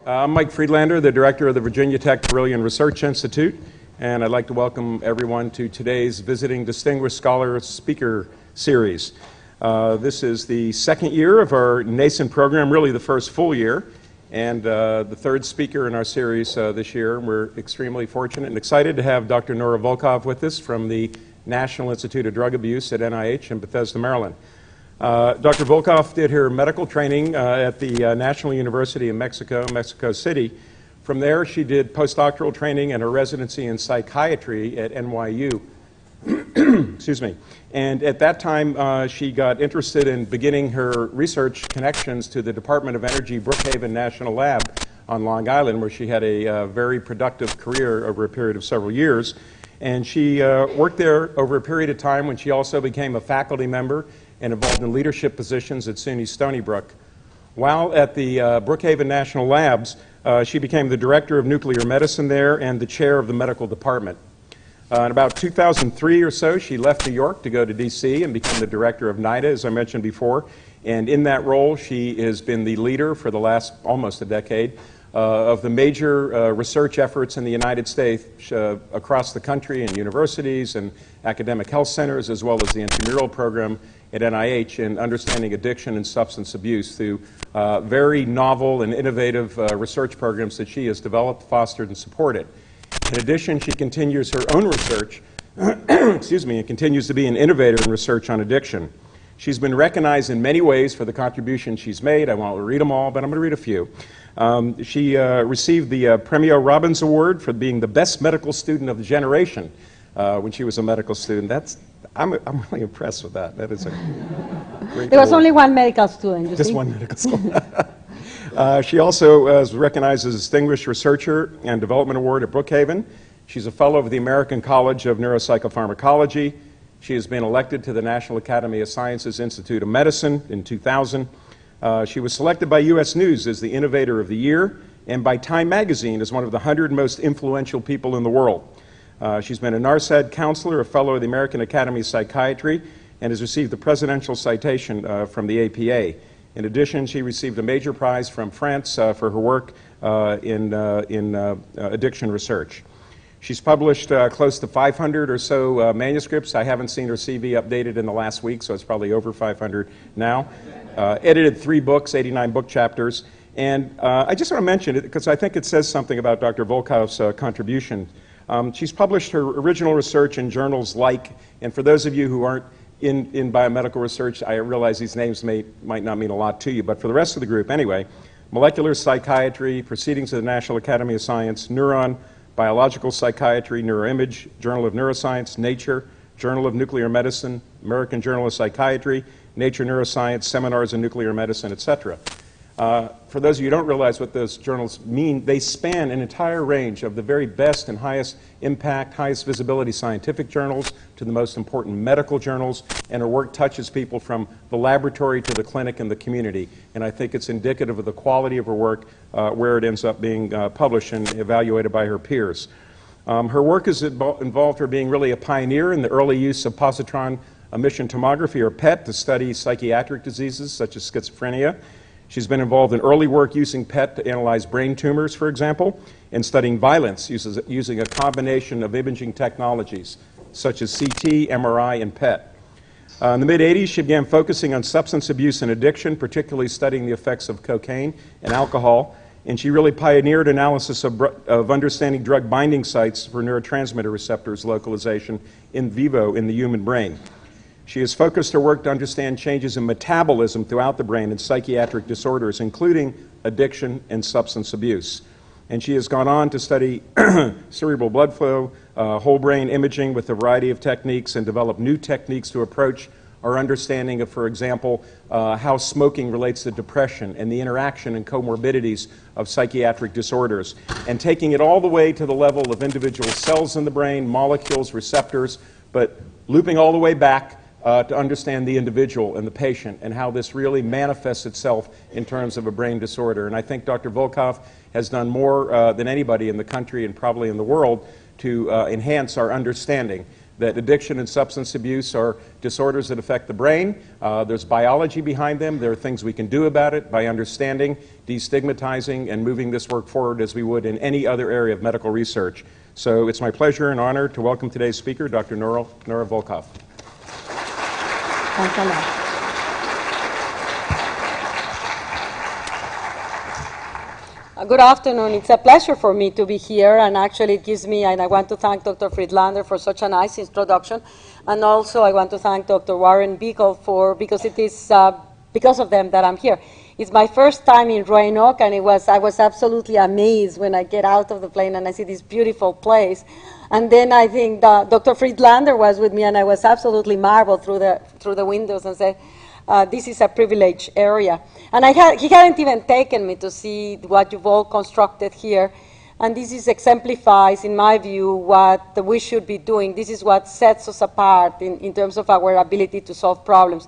I'm Mike Friedlander, the director of the Virginia Tech Carilion Research Institute, and I'd like to welcome everyone to today's Visiting Distinguished Scholar Speaker Series. This is the second year of our nascent program, really the first full year, and the third speaker in our series this year. We're extremely fortunate and excited to have Dr. Nora Volkow with us from the National Institute of Drug Abuse at NIH in Bethesda, Maryland. Dr. Volkow did her medical training at the National University of Mexico City. From there, she did postdoctoral training and a residency in psychiatry at NYU. Excuse me. And at that time, she got interested in beginning her research connections to the Department of Energy Brookhaven National Lab on Long Island, where she had a very productive career over a period of several years. And she worked there over a period of time when she also became a faculty member and involved in leadership positions at SUNY Stony Brook. While at the Brookhaven National Labs, she became the director of nuclear medicine there and the chair of the medical department. In about 2003 or so, she left New York to go to DC and became the director of NIDA, as I mentioned before. And in that role, she has been the leader for the last almost a decade of the major research efforts in the United States across the country in universities and academic health centers, as well as the intramural program at NIH in understanding addiction and substance abuse through very novel and innovative research programs that she has developed, fostered, and supported. In addition, she continues her own research, excuse me, and continues to be an innovator in research on addiction. She's been recognized in many ways for the contributions she's made. I won't read them all, but I'm going to read a few. She received the Premio Robbins Award for being the best medical student of the generation when she was a medical student. I'm really impressed with that. That is a great There was only one medical student. Just one medical student. She also is recognized as a Distinguished Researcher and Development Award at Brookhaven. She's a fellow of the American College of Neuropsychopharmacology. She has been elected to the National Academy of Sciences Institute of Medicine in 2000. She was selected by U.S. News as the Innovator of the Year and by Time Magazine as one of the 100 most influential people in the world. She's been a NARSAD counselor, a fellow of the American Academy of Psychiatry, and has received the Presidential Citation from the APA. In addition, she received a major prize from France for her work in addiction research. She's published close to 500 or so manuscripts. I haven't seen her CV updated in the last week, so it's probably over 500 now. Edited 3 books, 89 book chapters. And I just want to mention it because I think it says something about Dr. Volkow's contribution. She's published her original research in journals like, and for those of you who aren't in biomedical research, I realize these names might not mean a lot to you, but for the rest of the group anyway, Molecular Psychiatry, Proceedings of the National Academy of Science, Neuron, Biological Psychiatry, Neuroimage, Journal of Neuroscience, Nature, Journal of Nuclear Medicine, American Journal of Psychiatry, Nature Neuroscience, Seminars in Nuclear Medicine, etc. For those of you who don't realize what those journals mean, they span an entire range of the very best and highest impact, highest visibility scientific journals to the most important medical journals, and her work touches people from the laboratory to the clinic and the community. And I think it's indicative of the quality of her work where it ends up being published and evaluated by her peers. Her work has involved her being really a pioneer in the early use of positron emission tomography, or PET, to study psychiatric diseases such as schizophrenia. She's been involved in early work using PET to analyze brain tumors, for example, and studying violence using a combination of imaging technologies such as CT, MRI, and PET. In the mid-'80s, she began focusing on substance abuse and addiction, particularly studying the effects of cocaine and alcohol, and she really pioneered analysis of understanding drug binding sites for neurotransmitter receptors localization in vivo in the human brain. She has focused her work to understand changes in metabolism throughout the brain in psychiatric disorders, including addiction and substance abuse. And she has gone on to study cerebral blood flow, whole brain imaging with a variety of techniques, and develop new techniques to approach our understanding of, for example, how smoking relates to depression and the interaction and comorbidities of psychiatric disorders, and taking it all the way to the level of individual cells in the brain, molecules, receptors, but looping all the way back to understand the individual and the patient and how this really manifests itself in terms of a brain disorder. And I think Dr. Volkow has done more than anybody in the country and probably in the world to enhance our understanding that addiction and substance abuse are disorders that affect the brain. There's biology behind them. There are things we can do about it by understanding, destigmatizing, and moving this work forward as we would in any other area of medical research. So it's my pleasure and honor to welcome today's speaker, Dr. Nora Volkow. Thanks a lot. Good afternoon. It's a pleasure for me to be here, and actually it gives me, and I want to thank Dr. Friedlander for such a nice introduction, and also I want to thank Dr. Warren Beagle because it is because of them that I'm here. It's my first time in Roanoke, and I was absolutely amazed when I get out of the plane and I see this beautiful place. And then I think Dr. Friedlander was with me, and I was absolutely marveled through the windows and said, this is a privileged area. And he hadn't even taken me to see what you've all constructed here. And this exemplifies, in my view, what we should be doing. This is what sets us apart in terms of our ability to solve problems,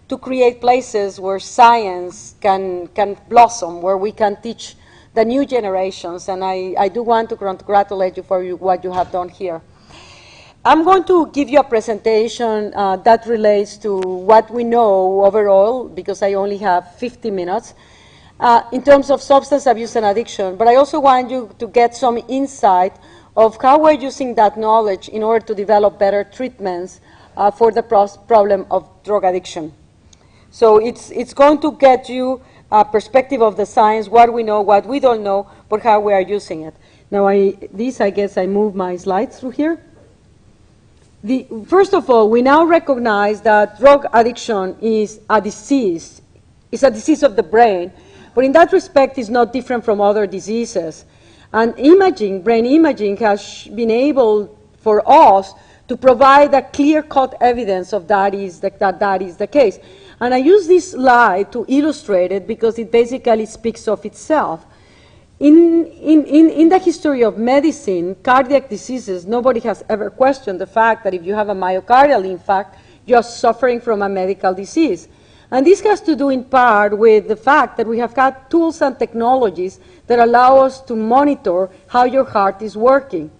to create places where science can blossom, where we can teach the new generations. And I do want to congratulate you for what you have done here. I'm going to give you a presentation that relates to what we know overall, because I only have 50 minutes, in terms of substance abuse and addiction. But I also want you to get some insight of how we're using that knowledge in order to develop better treatments for the problem of drug addiction. So it's going to get you a perspective of the science, what we know, what we don't know, but how we are using it. Now, I guess I move my slides through here. First of all, we now recognize that drug addiction is a disease. It's a disease of the brain, but in that respect, it's not different from other diseases. And imaging, brain imaging, has been able for us to provide a clear-cut evidence of that is the case. And I use this slide to illustrate it because it basically speaks of itself. In the history of medicine, cardiac diseases, nobody has ever questioned the fact that if you have a myocardial infarct, you're suffering from a medical disease. And this has to do in part with the fact that we have got tools and technologies that allow us to monitor how your heart is working.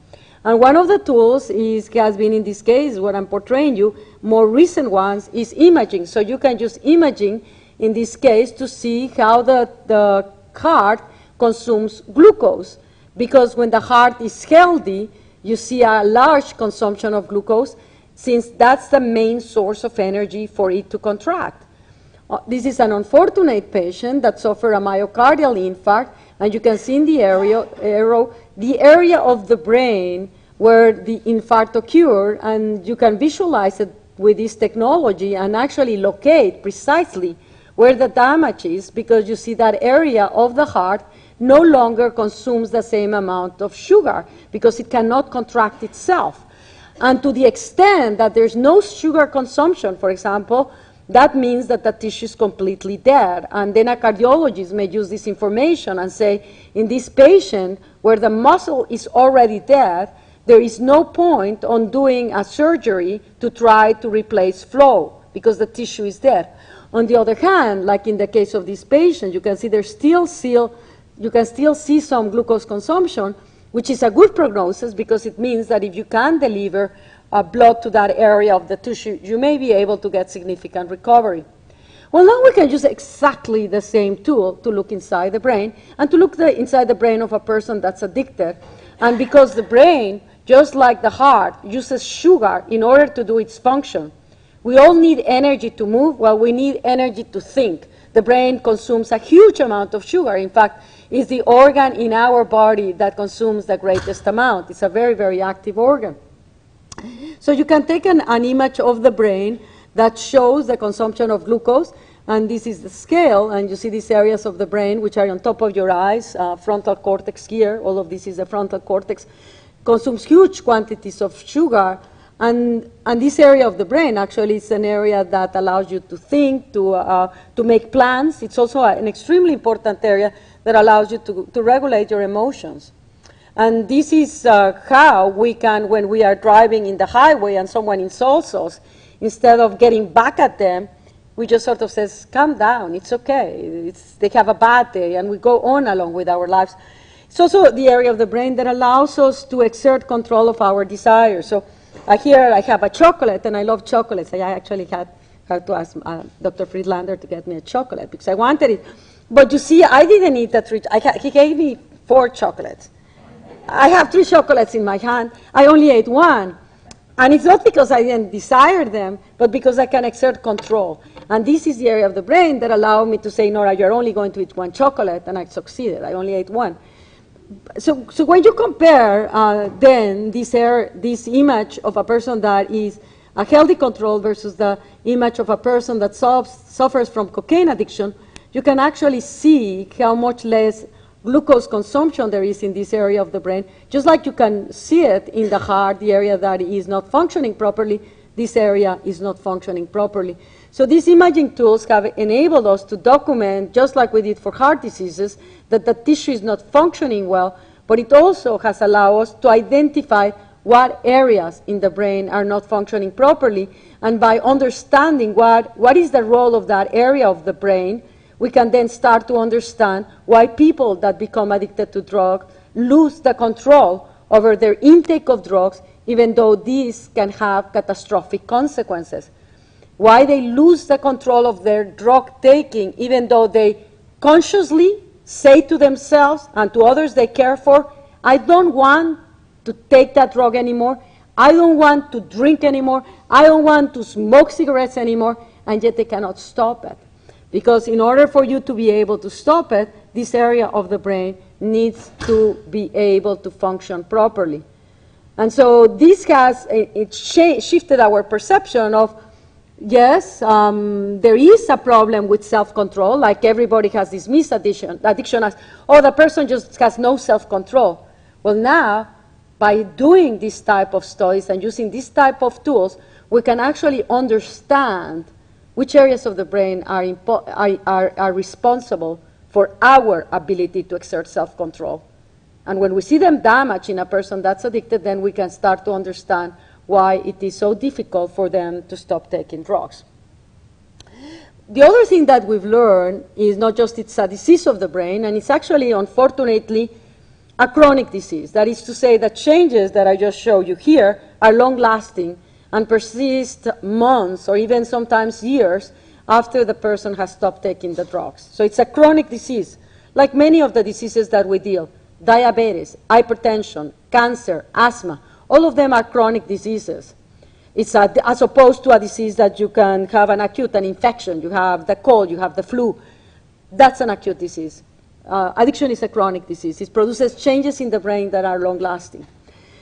And one of the tools has been, in this case, what I'm portraying you, more recent ones, is imaging. So you can use imaging, in this case, to see how the heart consumes glucose, because when the heart is healthy, you see a large consumption of glucose, since that's the main source of energy for it to contract. This is an unfortunate patient that suffered a myocardial infarct, and you can see in the arrow the area of the brain where the infarct occurred, and you can visualize it with this technology and actually locate precisely where the damage is, because you see that area of the heart no longer consumes the same amount of sugar because it cannot contract itself. And to the extent that there's no sugar consumption, for example, that means that the tissue is completely dead. And then a cardiologist may use this information and say, in this patient where the muscle is already dead, there is no point on doing a surgery to try to replace flow because the tissue is dead. On the other hand, like in the case of this patient, you can see you can still see some glucose consumption, which is a good prognosis because it means that if you can deliver blood to that area of the tissue, you may be able to get significant recovery. Well, now we can use exactly the same tool to look inside the brain and to look inside the brain of a person that's addicted. And because the brain, just like the heart, uses sugar in order to do its function, we all need energy to move. Well, we need energy to think. The brain consumes a huge amount of sugar. In fact, it's the organ in our body that consumes the greatest amount. It's a very, very active organ. So you can take an image of the brain that shows the consumption of glucose, and this is the scale, and you see these areas of the brain which are on top of your eyes, frontal cortex here, all of this is the frontal cortex, consumes huge quantities of sugar. And this area of the brain actually is an area that allows you to think, to make plans. It's also an extremely important area that allows you to regulate your emotions. And this is how we can, when we are driving in the highway and someone insults us, instead of getting back at them, we just sort of says, calm down, it's okay. They have a bad day, and we go on along with our lives. It's also the area of the brain that allows us to exert control of our desires. So Here I have a chocolate, and I love chocolates. I actually had to ask Dr. Friedlander to get me a chocolate because I wanted it. But you see, I didn't eat that. He gave me 4 chocolates. I have 3 chocolates in my hand. I only ate 1. And it's not because I didn't desire them, but because I can exert control. And this is the area of the brain that allowed me to say, Nora, you're only going to eat 1 chocolate, and I succeeded. I only ate 1. So when you compare then this image of a person that is a healthy control versus the image of a person that suffers from cocaine addiction, you can actually see how much less glucose consumption there is in this area of the brain. Just like you can see it in the heart, the area that is not functioning properly, this area is not functioning properly. So these imaging tools have enabled us to document, just like we did for heart diseases, that the tissue is not functioning well, but it also has allowed us to identify what areas in the brain are not functioning properly, and by understanding what is the role of that area of the brain, we can then start to understand why people that become addicted to drugs lose the control over their intake of drugs, even though these can have catastrophic consequences. Why they lose the control of their drug taking, even though they consciously say to themselves and to others they care for, I don't want to take that drug anymore, I don't want to drink anymore, I don't want to smoke cigarettes anymore, and yet they cannot stop it. Because in order for you to be able to stop it, this area of the brain needs to be able to function properly. And so this has shifted our perception of, yes, there is a problem with self-control, like everybody has this misaddiction as, oh, the person just has no self-control. Well, now, by doing this type of studies and using this type of tools, we can actually understand which areas of the brain are responsible for our ability to exert self-control. And when we see them damaged in a person that's addicted, then we can start to understand why it is so difficult for them to stop taking drugs. The other thing that we've learned is not just it's a disease of the brain, and it's actually, unfortunately, a chronic disease. That is to say, the changes that I just showed you here are long-lasting and persist months or even sometimes years after the person has stopped taking the drugs. So it's a chronic disease, like many of the diseases that we deal. Diabetes, hypertension, cancer, asthma, all of them are chronic diseases. It's as opposed to a disease that you can have an infection, you have the cold, you have the flu. That's an acute disease. Addiction is a chronic disease. It produces changes in the brain that are long-lasting.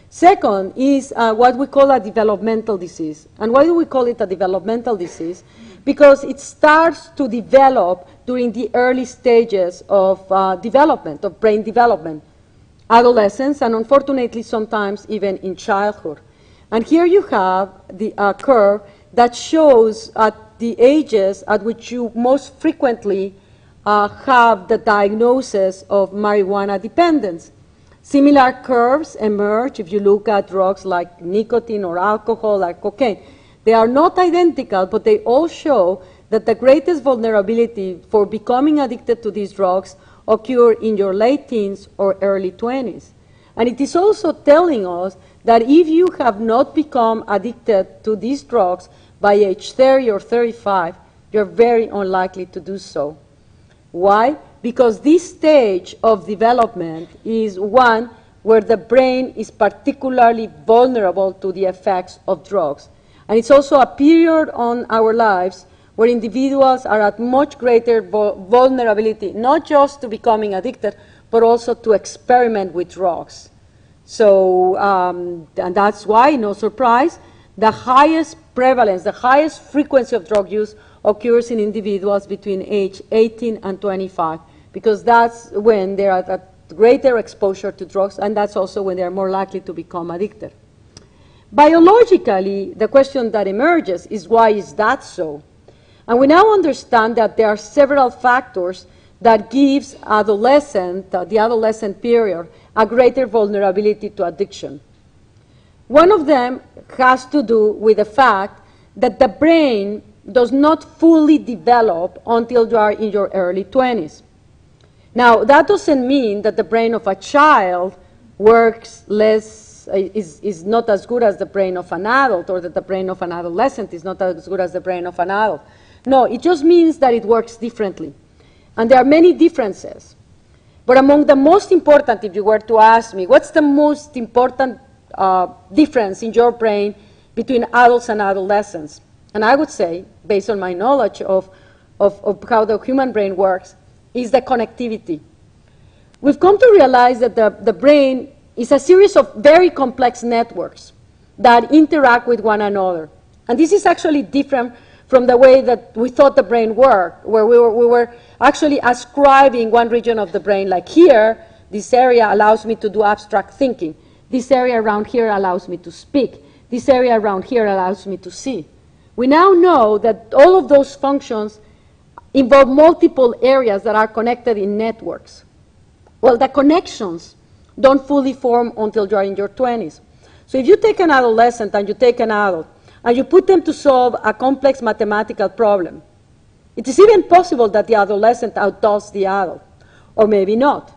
Second is what we call a developmental disease. And why do we call it a developmental disease? Because it starts to develop during the early stages of development, of brain development, adolescence, and unfortunately sometimes even in childhood. And here you have the curve that shows at the ages at which you most frequently have the diagnosis of marijuana dependence. Similar curves emerge if you look at drugs like nicotine or alcohol or cocaine. They are not identical, but they all show that the greatest vulnerability for becoming addicted to these drugs occur in your late teens or early 20s. And it is also telling us that if you have not become addicted to these drugs by age 30 or 35, you're very unlikely to do so. Why? Because this stage of development is one where the brain is particularly vulnerable to the effects of drugs. And it's also a period on our lives where individuals are at much greater vulnerability, not just to becoming addicted, but also to experiment with drugs. So, and that's why, no surprise, the highest prevalence, the highest frequency of drug use occurs in individuals between age 18 and 25, because that's when they are at greater exposure to drugs, and that's also when they are more likely to become addicted. Biologically, the question that emerges is, why is that so? And we now understand that there are several factors that gives the adolescent period, a greater vulnerability to addiction. One of them has to do with the fact that the brain does not fully develop until you are in your early 20s. Now, that doesn't mean that the brain of a child works less is not as good as the brain of an adult, or that the brain of an adolescent is not as good as the brain of an adult. No, it just means that it works differently. And there are many differences. But among the most important, if you were to ask me, what's the most important difference in your brain between adults and adolescents? And I would say, based on my knowledge of how the human brain works, is the connectivity. We've come to realize that the brain is a series of very complex networks that interact with one another. And this is actually different from the way that we thought the brain worked, where we were actually ascribing one region of the brain, like here, this area allows me to do abstract thinking. This area around here allows me to speak. This area around here allows me to see. We now know that all of those functions involve multiple areas that are connected in networks. Well, the connections don't fully form until you're in your 20s. So if you take an adolescent and you take an adult, and you put them to solve a complex mathematical problem, it is even possible that the adolescent outdoes the adult, or maybe not.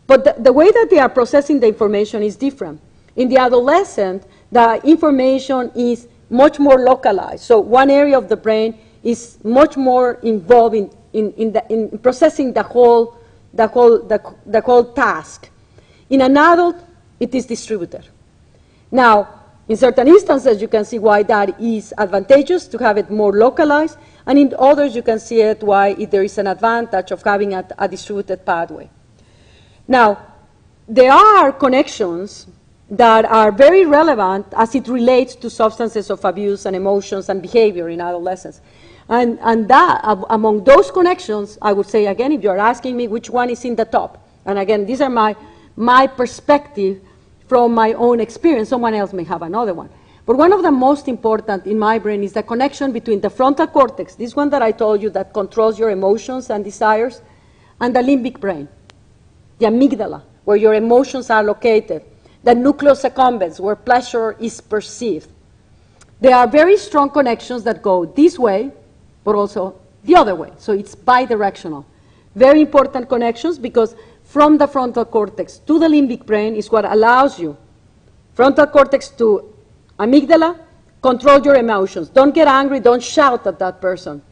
But the way that they are processing the information is different. In the adolescent, the information is much more localized. So one area of the brain is much more involved in processing the whole task. In an adult, it is distributed. Now, in certain instances, you can see why that is advantageous to have it more localized, and in others, you can see it why there is an advantage of having a distributed pathway. Now, there are connections that are very relevant as it relates to substances of abuse and emotions and behavior in adolescents. And that, among those connections, I would say, again, if you're asking me which one is in the top, and again, these are my perspective from my own experience. Someone else may have another one. But one of the most important in my brain is the connection between the frontal cortex, this one that I told you that controls your emotions and desires, and the limbic brain, the amygdala, where your emotions are located, the nucleus accumbens, where pleasure is perceived. There are very strong connections that go this way, but also the other way. So it's bidirectional. Very important connections, because from the frontal cortex to the limbic brain is what allows you, frontal cortex to amygdala, control your emotions. Don't get angry, don't shout at that person.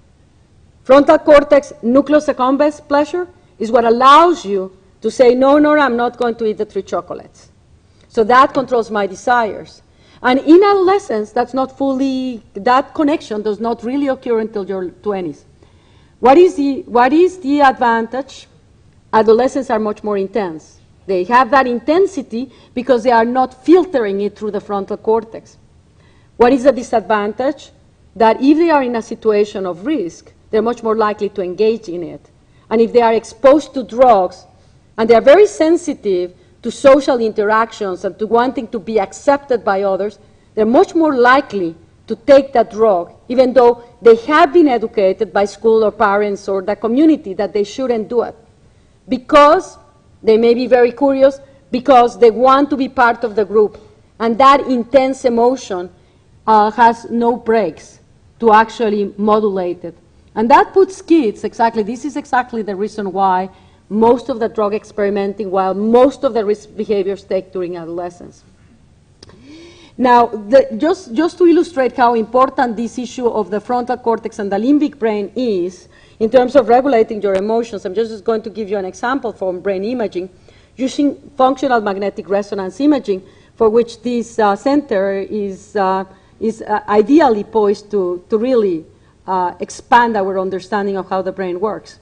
Frontal cortex, nucleus accumbens, pleasure, is what allows you to say, no, Nora, I'm not going to eat the 3 chocolates. So that controls my desires. And in adolescence, that connection does not really occur until your 20s. What is the advantage? Adolescents are much more intense. They have that intensity because they are not filtering it through the frontal cortex. What is the disadvantage? That if they are in a situation of risk, they're much more likely to engage in it. And if they are exposed to drugs, and they are very sensitive to social interactions and to wanting to be accepted by others, they're much more likely to take that drug, even though they have been educated by school or parents or the community that they shouldn't do it. Because they may be very curious, because they want to be part of the group. And that intense emotion has no brakes to actually modulate it. And that puts kids, this is exactly the reason why most of the drug experimenting, while most of the risk behaviors take during adolescence. Now, just to illustrate how important this issue of the frontal cortex and the limbic brain is, in terms of regulating your emotions, I'm just going to give you an example from brain imaging, using functional magnetic resonance imaging, for which this center is ideally poised to really expand our understanding of how the brain works.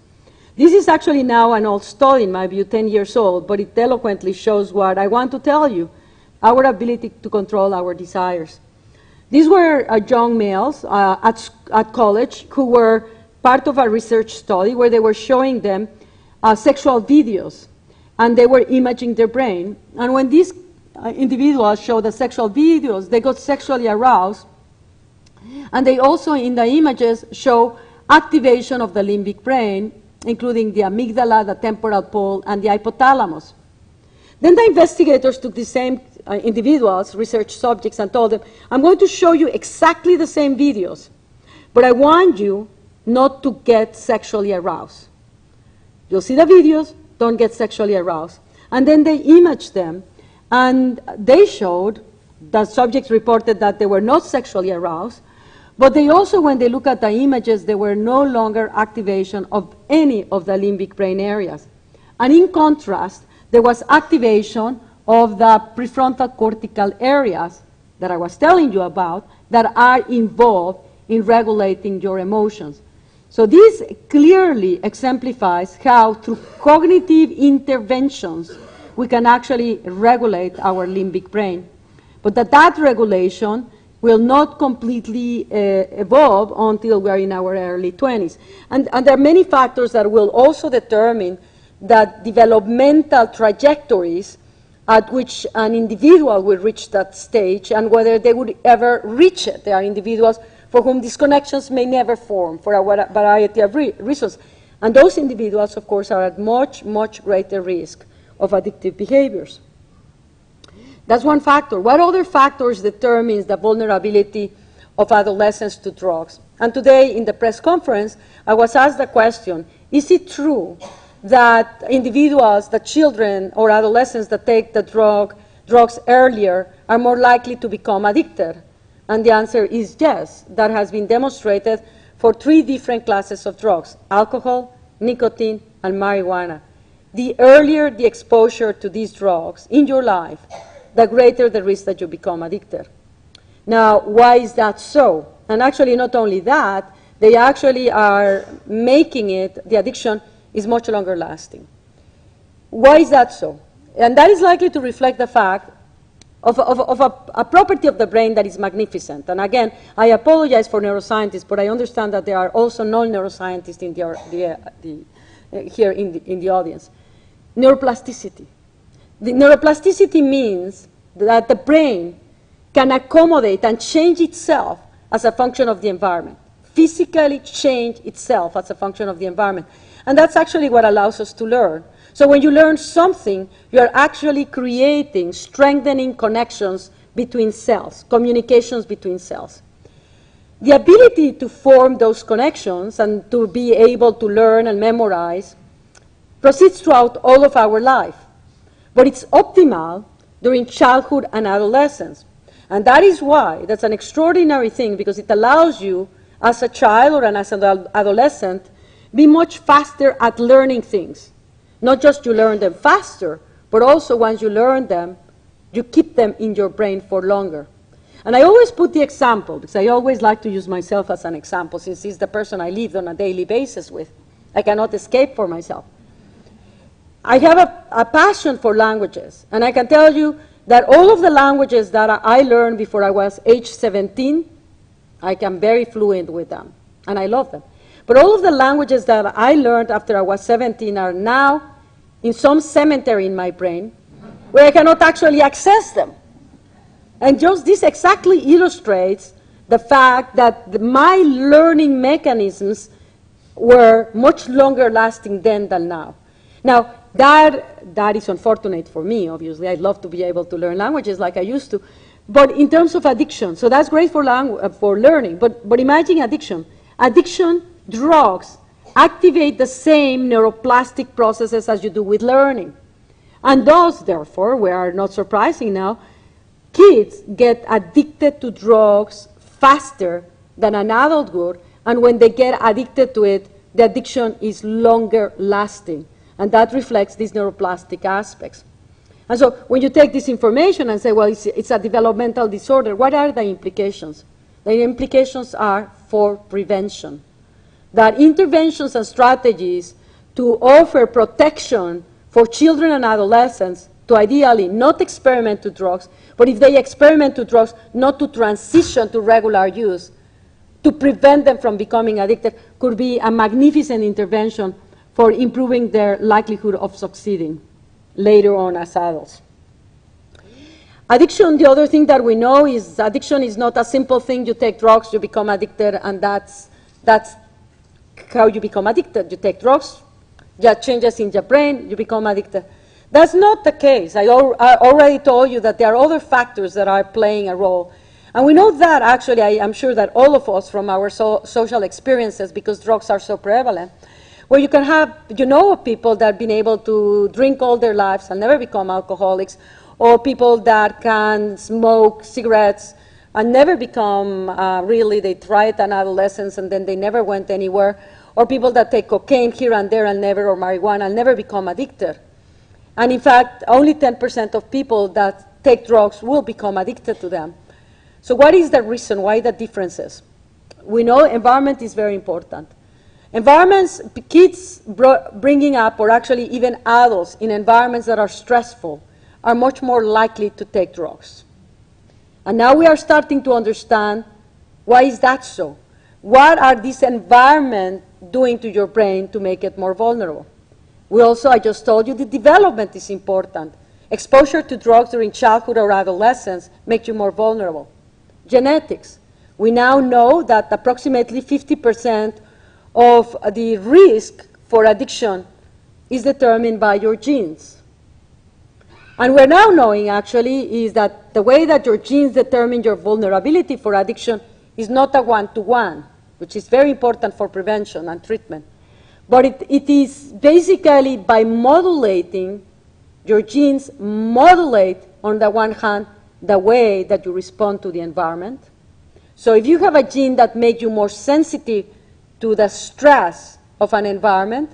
This is actually now an old study, in my view, 10 years old, but it eloquently shows what I want to tell you, our ability to control our desires. These were young males at college who were part of a research study where they were showing them sexual videos, and they were imaging their brain. And when these individuals showed the sexual videos, they got sexually aroused, and they also, in the images, show activation of the limbic brain, including the amygdala, the temporal pole, and the hypothalamus. Then the investigators took the same individuals, research subjects, and told them, I'm going to show you exactly the same videos, but I want you not to get sexually aroused. You'll see the videos, don't get sexually aroused. And then they imaged them, And they showed that subjects reported that they were not sexually aroused, but they also, when they look at the images, there were no longer activation of any of the limbic brain areas. And in contrast, there was activation of the prefrontal cortical areas that I was telling you about that are involved in regulating your emotions. So this clearly exemplifies how, through cognitive interventions, we can actually regulate our limbic brain. But that regulation will not completely evolve until we are in our early 20s. And there are many factors that will also determine that developmental trajectories at which an individual will reach that stage and whether they would ever reach it. There are individuals for whom these connections may never form for a variety of reasons. And those individuals, of course, are at much, much greater risk of addictive behaviors. That's one factor. What other factors determines the vulnerability of adolescents to drugs? And today in the press conference, I was asked the question, is it true that individuals, that children or adolescents that take the drugs earlier are more likely to become addicted? And the answer is yes. That has been demonstrated for 3 different classes of drugs: alcohol, nicotine, and marijuana. The earlier the exposure to these drugs in your life, the greater the risk that you become addicted. Now, why is that so? And actually, not only that, they actually are making it, the addiction is much longer lasting. Why is that so? And that is likely to reflect the fact of a property of the brain that is magnificent. And again, I apologize for neuroscientists, but I understand that there are also non-neuroscientists here in the audience. Neuroplasticity. The neuroplasticity means that the brain can accommodate and change itself as a function of the environment, physically change itself as a function of the environment. And that's actually what allows us to learn. So when you learn something, you are actually creating, strengthening connections between cells, communications between cells. The ability to form those connections and to be able to learn and memorize proceeds throughout all of our life. But it's optimal during childhood and adolescence. And that is why that's an extraordinary thing, because it allows you, as a child or as an adolescent, be much faster at learning things. Not just you learn them faster, but also once you learn them, you keep them in your brain for longer. And I always put the example, because I always like to use myself as an example, since it's the person I live on a daily basis with. I cannot escape for myself. I have a passion for languages, and I can tell you that all of the languages that I learned before I was age 17, I am very fluent with them, and I love them. But all of the languages that I learned after I was 17 are now in some cemetery in my brain where I cannot actually access them. And just this exactly illustrates the fact that my learning mechanisms were much longer lasting then than now. Now, that is unfortunate for me, obviously. I'd love to be able to learn languages like I used to. But in terms of addiction, so that's great for learning, but imagine addiction. Addiction, drugs, activate the same neuroplastic processes as you do with learning. And thus, therefore, we are not surprising now, kids get addicted to drugs faster than an adult would, and when they get addicted to it, the addiction is longer lasting. And that reflects these neuroplastic aspects. And so when you take this information and say, well, it's a developmental disorder, what are the implications? The implications are for prevention. That interventions and strategies to offer protection for children and adolescents to ideally not experiment to drugs, but if they experiment to drugs, not to transition to regular use, to prevent them from becoming addicted, could be a magnificent intervention for improving their likelihood of succeeding later on as adults. Addiction, the other thing that we know is addiction is not a simple thing. You take drugs, you become addicted, and that's how you become addicted. You take drugs, you have changes in your brain, you become addicted. That's not the case. I already told you that there are other factors that are playing a role. And we know that, actually, I'm sure that all of us from our social experiences, because drugs are so prevalent, where you can have, of people that have been able to drink all their lives and never become alcoholics, or people that can smoke cigarettes and never become really, they try it in adolescence and then they never went anywhere, or people that take cocaine here and there and never, or marijuana, and never become addicted. And in fact, only 10% of people that take drugs will become addicted to them. So what is the reason? Why the differences? We know environment is very important. Environments, kids bringing up, or actually even adults in environments that are stressful, are much more likely to take drugs. And now we are starting to understand why is that so? What are these environments doing to your brain to make it more vulnerable? We also, I just told you, the development is important. Exposure to drugs during childhood or adolescence makes you more vulnerable. Genetics. We now know that approximately 50% of the risk for addiction is determined by your genes. And we're now knowing, actually, is that the way that your genes determine your vulnerability for addiction is not a one-to-one, which is very important for prevention and treatment. But it is basically by modulating, your genes modulate, on the one hand, the way that you respond to the environment. So if you have a gene that makes you more sensitive to the stress of an environment,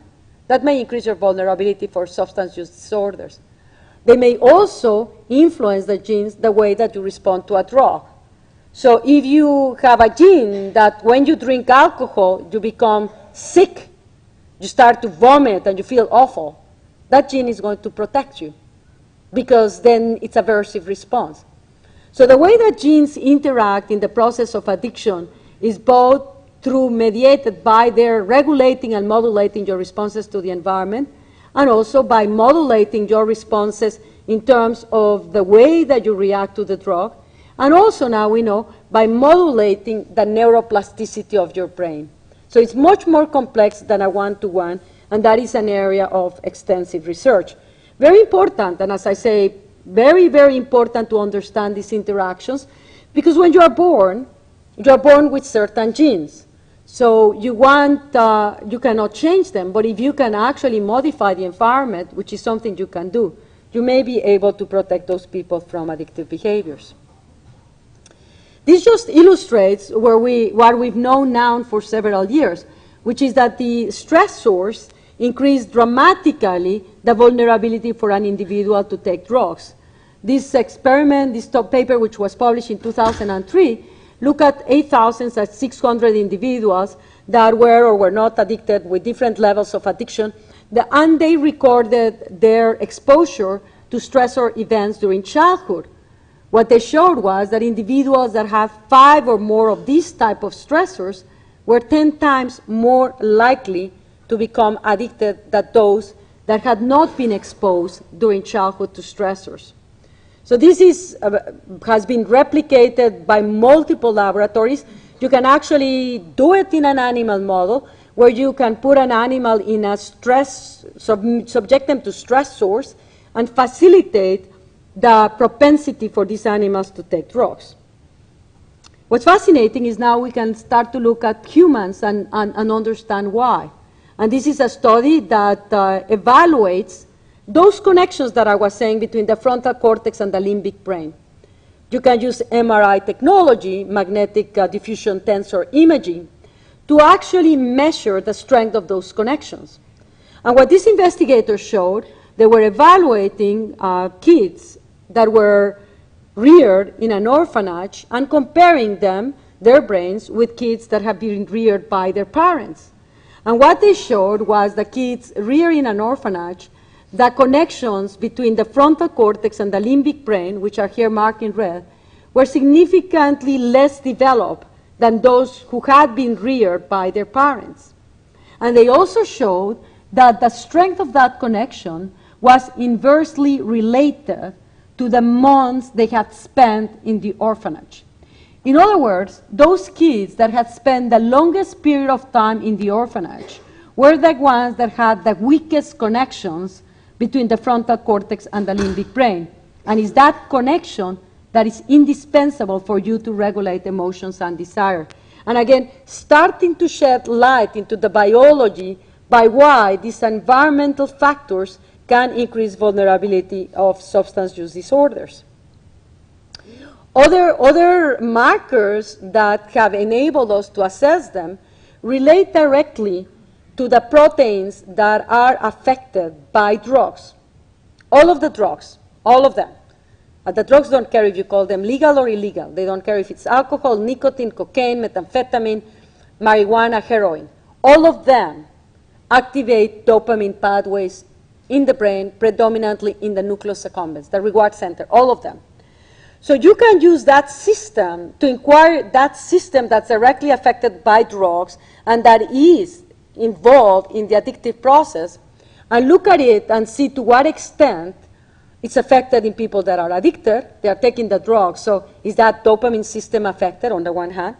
that may increase your vulnerability for substance use disorders. They may also influence the genes the way that you respond to a drug. So if you have a gene that when you drink alcohol, you become sick, you start to vomit and you feel awful, that gene is going to protect you because then it's an aversive response. So the way that genes interact in the process of addiction is both through mediated by their regulating and modulating your responses to the environment, and also by modulating your responses in terms of the way that you react to the drug, and also now we know by modulating the neuroplasticity of your brain. So it's much more complex than a one-to-one, and that is an area of extensive research. Very important, and as I say, very, very important to understand these interactions, because when you are born with certain genes. So you cannot change them, but if you can actually modify the environment, which is something you can do, you may be able to protect those people from addictive behaviors. This just illustrates what we've known now for several years, which is that the stressors increase dramatically the vulnerability for an individual to take drugs. This experiment, this top paper, which was published in 2003, look at 8,600 individuals that were or were not addicted with different levels of addiction, and they recorded their exposure to stressor events during childhood. What they showed was that individuals that have 5 or more of these type of stressors were 10 times more likely to become addicted than those that had not been exposed during childhood to stressors. So this has been replicated by multiple laboratories. You can actually do it in an animal model where you can put an animal in a stress, subject them to stressors and facilitate the propensity for these animals to take drugs. What's fascinating is now we can start to look at humans and understand why. And this is a study that evaluates those connections that I was saying between the frontal cortex and the limbic brain. You can use MRI technology, magnetic diffusion tensor imaging, to actually measure the strength of those connections. And what these investigators showed, they were evaluating kids that were reared in an orphanage and comparing them, their brains, with kids that have been reared by their parents. And what they showed was the kids reared in an orphanage, the connections between the frontal cortex and the limbic brain, which are here marked in red, were significantly less developed than those who had been reared by their parents. And they also showed that the strength of that connection was inversely related to the months they had spent in the orphanage. In other words, those kids that had spent the longest period of time in the orphanage were the ones that had the weakest connections between the frontal cortex and the limbic brain. And it's that connection that is indispensable for you to regulate emotions and desire. And again, starting to shed light into the biology by why these environmental factors can increase vulnerability of substance use disorders. Other markers that have enabled us to assess them relate directly to the proteins that are affected by drugs. All of the drugs, all of them. The drugs don't care if you call them legal or illegal. They don't care if it's alcohol, nicotine, cocaine, methamphetamine, marijuana, heroin. All of them activate dopamine pathways in the brain, predominantly in the nucleus accumbens, the reward center, all of them. So you can use that system to inquire that system that's directly affected by drugs and that is involved in the addictive process and look at it and see to what extent it's affected in people that are addicted. They are taking the drug. So is that dopamine system affected on the one hand?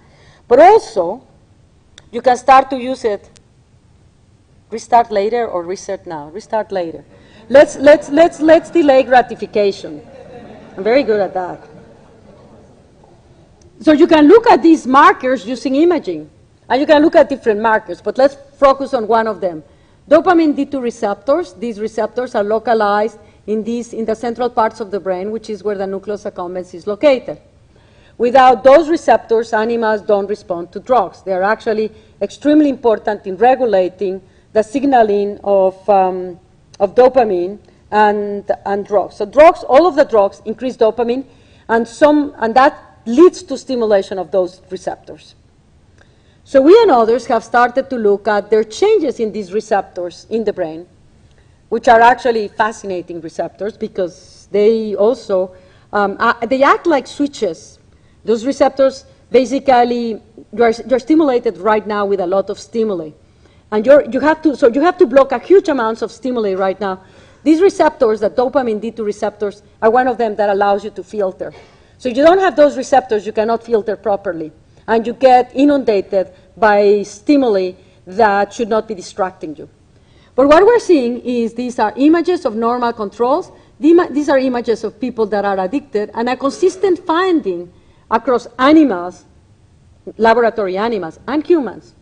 But also, you can start to use it. Restart later or reset now? Restart later. Let's delay gratification. I'm very good at that. So you can look at these markers using imaging. And you can look at different markers, but let's focus on one of them. Dopamine D2 receptors. These receptors are localized in the central parts of the brain, which is where the nucleus accumbens is located. Without those receptors, animals don't respond to drugs. They are actually extremely important in regulating the signaling of dopamine and drugs. So drugs, all of the drugs increase dopamine, and that leads to stimulation of those receptors. So we and others have started to look at their changes in these receptors in the brain, which are actually fascinating receptors because they also, they act like switches. Those receptors, basically, you're stimulated right now with a lot of stimuli. And you have to block a huge amounts of stimuli right now. These receptors, the dopamine D2 receptors, are one of them that allows you to filter. So if you don't have those receptors, you cannot filter properly. And you get inundated by stimuli that should not be distracting you. But what we're seeing is these are images of normal controls. These are images of people that are addicted. And a consistent finding across animals, laboratory animals, and humans,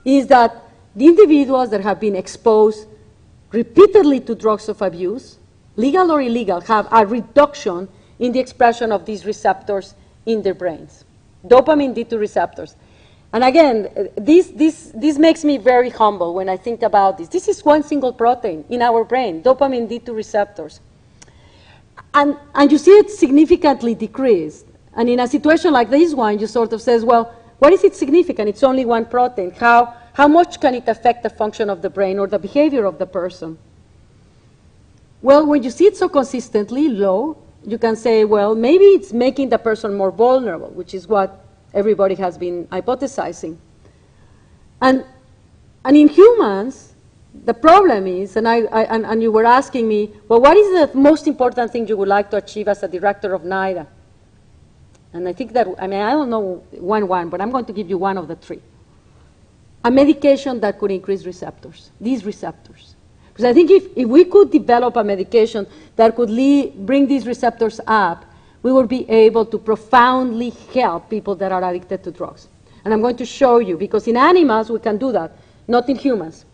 is that the individuals that have been exposed repeatedly to drugs of abuse, legal or illegal, have a reduction in the expression of these receptors in their brains. Dopamine D2 receptors. And again, this makes me very humble when I think about this. This is one single protein in our brain, dopamine D2 receptors. And you see it significantly decreased. And in a situation like this one, you sort of says, well, what is it significant? It's only one protein. How much can it affect the function of the brain or the behavior of the person? Well, when you see it so consistently low, you can say, well, maybe it's making the person more vulnerable, which is what everybody has been hypothesizing. And in humans, the problem is, and you were asking me, well, what is the most important thing you would like to achieve as a director of NIDA? And I think that, I don't know one, but I'm going to give you one of the three. A medication that could increase receptors, these receptors. Because I think if we could develop a medication that could bring these receptors up, we would be able to profoundly help people that are addicted to drugs. And I'm going to show you, because in animals we can do that, not in humans.